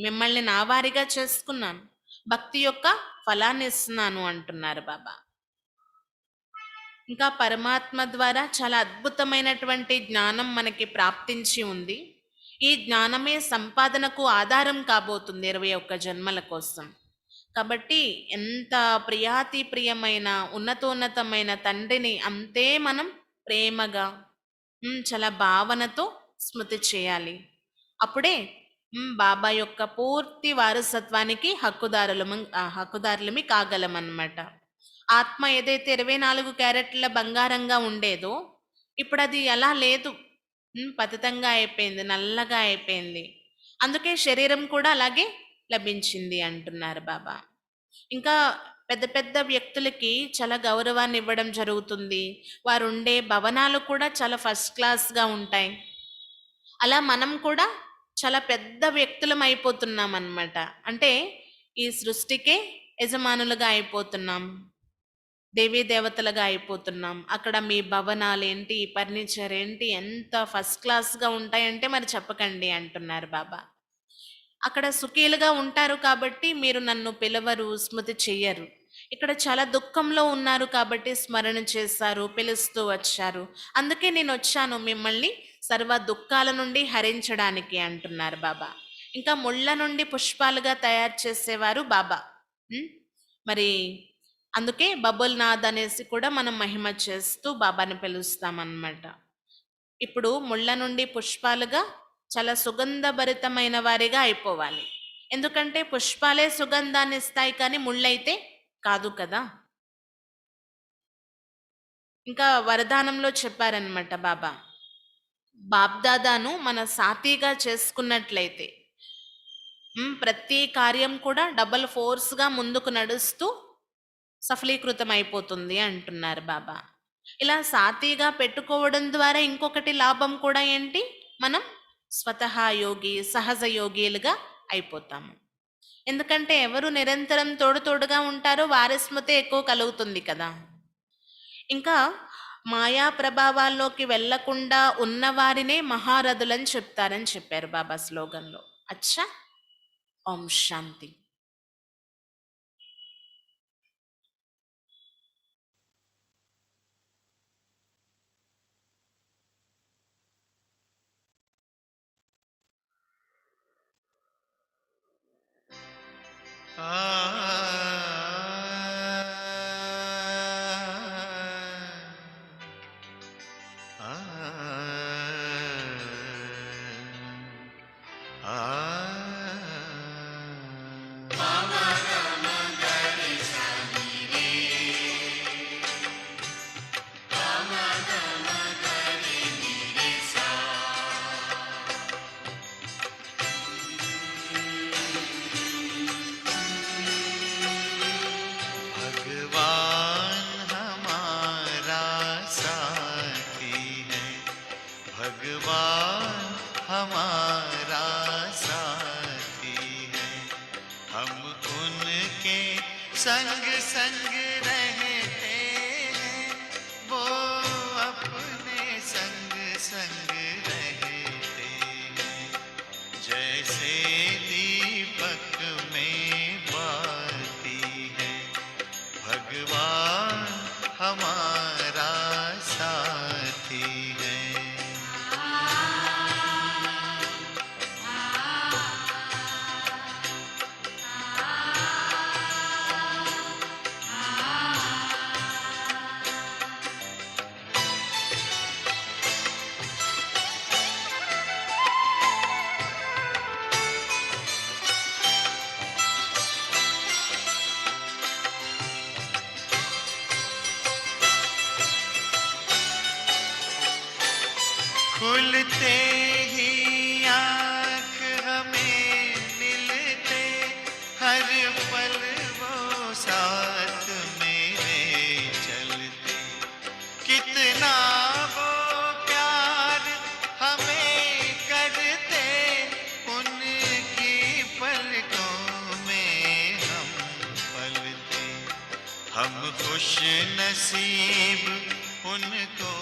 S1: మిమ్మల్ని నా వారిగా చేసుకున్నాను, భక్తి యొక్క ఫలాన్ని ఇస్తున్నాను అంటున్నారు బాబా. ఇంకా పరమాత్మ ద్వారా చాలా అద్భుతమైనటువంటి జ్ఞానం మనకి ప్రాప్తించి ఉంది. ఈ జ్ఞానమే సంపాదనకు ఆధారం కాబోతుంది 21 జన్మల కోసం. కాబట్టి ఎంత ప్రియాతి ప్రియమైన ఉన్నతోన్నతమైన తండ్రిని అంతే మనం ప్రేమగా చాలా భావనతో స్మృతి చేయాలి. అప్పుడే బాబా యొక్క పూర్తి వారసత్వానికి హక్కుదారులమి కాగలమన్నమాట. ఆత్మ ఏదైతే 24 క్యారెట్ల బంగారంగా ఉండేదో ఇప్పుడు అది అలా లేదు. పతితంగా అయిపోయింది, నల్లగా అయిపోయింది. అందుకే శరీరం కూడా అలాగే లభించింది అంటున్నారు బాబా. ఇంకా పెద్ద పెద్ద వ్యక్తులకి చాలా గౌరవాన్ని ఇవ్వడం జరుగుతుంది. వారు ఉండే భవనాలు కూడా చాలా ఫస్ట్ క్లాస్గా ఉంటాయి. అలా మనం కూడా చాలా పెద్ద వ్యక్తులం అయిపోతున్నాం అన్నమాట. అంటే ఈ సృష్టికే యజమానులుగా అయిపోతున్నాం, దేవీ దేవతలుగా అయిపోతున్నాం. అక్కడ మీ భవనాలు ఏంటి, ఫర్నిచర్ ఏంటి, ఎంత ఫస్ట్ క్లాస్గా ఉంటాయంటే మరి చెప్పకండి అంటున్నారు బాబా. అక్కడ సుఖీలుగా ఉంటారు కాబట్టి మీరు నన్ను పిలవరు, స్మృతి చెయ్యరు. ఇక్కడ చాలా దుఃఖంలో ఉన్నారు కాబట్టి స్మరణ చేశారు, పిలుస్తూ వచ్చారు. అందుకే నేను వచ్చాను మిమ్మల్ని సర్వ దుఃఖాల నుండి హరించడానికి అంటున్నారు బాబా. ఇంకా ముళ్ళ నుండి పుష్పాలుగా తయారు చేసేవారు బాబా. మరి అందుకే బబుల్ నాథ్ అనేసి కూడా మనం మహిమ చేస్తూ బాబాని పిలుస్తామన్నమాట. ఇప్పుడు ముళ్ళ నుండి పుష్పాలుగా చాలా సుగంధభరితమైన వారిగా అయిపోవాలి. ఎందుకంటే పుష్పాలే సుగంధాన్ని ఇస్తాయి, కానీ ముళ్ళైతే కాదు కదా. ఇంకా వరదానంలో చెప్పారనమాట బాబా, బాబ్దాదాను మన సాతిగా చేసుకున్నట్లయితే ప్రతి కార్యం కూడా డబల్ ఫోర్స్గా ముందుకు నడుస్తూ సఫలీకృతం అయిపోతుంది అంటున్నారు బాబా. ఇలా సాతిగా పెట్టుకోవడం ద్వారా ఇంకొకటి లాభం కూడా ఏంటి, మనం స్వతహా యోగి, సహజ యోగిలుగా అయిపోతాము. ఎందుకంటే ఎవరు నిరంతరం తోడుగా ఉంటారో వారి స్మృతి ఎక్కువ కలుగుతుంది కదా. ఇంకా మాయా ప్రభావాల్లోకి వెళ్లకుండా ఉన్నవారినే మహారథులని చెప్తారని చెప్పారు బాబా స్లోగన్లో. అచ్చా, ఓం శాంతి.
S2: संग संग रहते हैं, वो अपने संग संग रहते हैं। जैसे दीपक में बाती है, भगवान हमारा साथी है। खुलते ही आँख हमें मिलते, हर पल वो साथ मेरे चलते। कितना वो प्यार हमें करते, उनकी पलकों में हम पलते। हम खुश नसीब उनको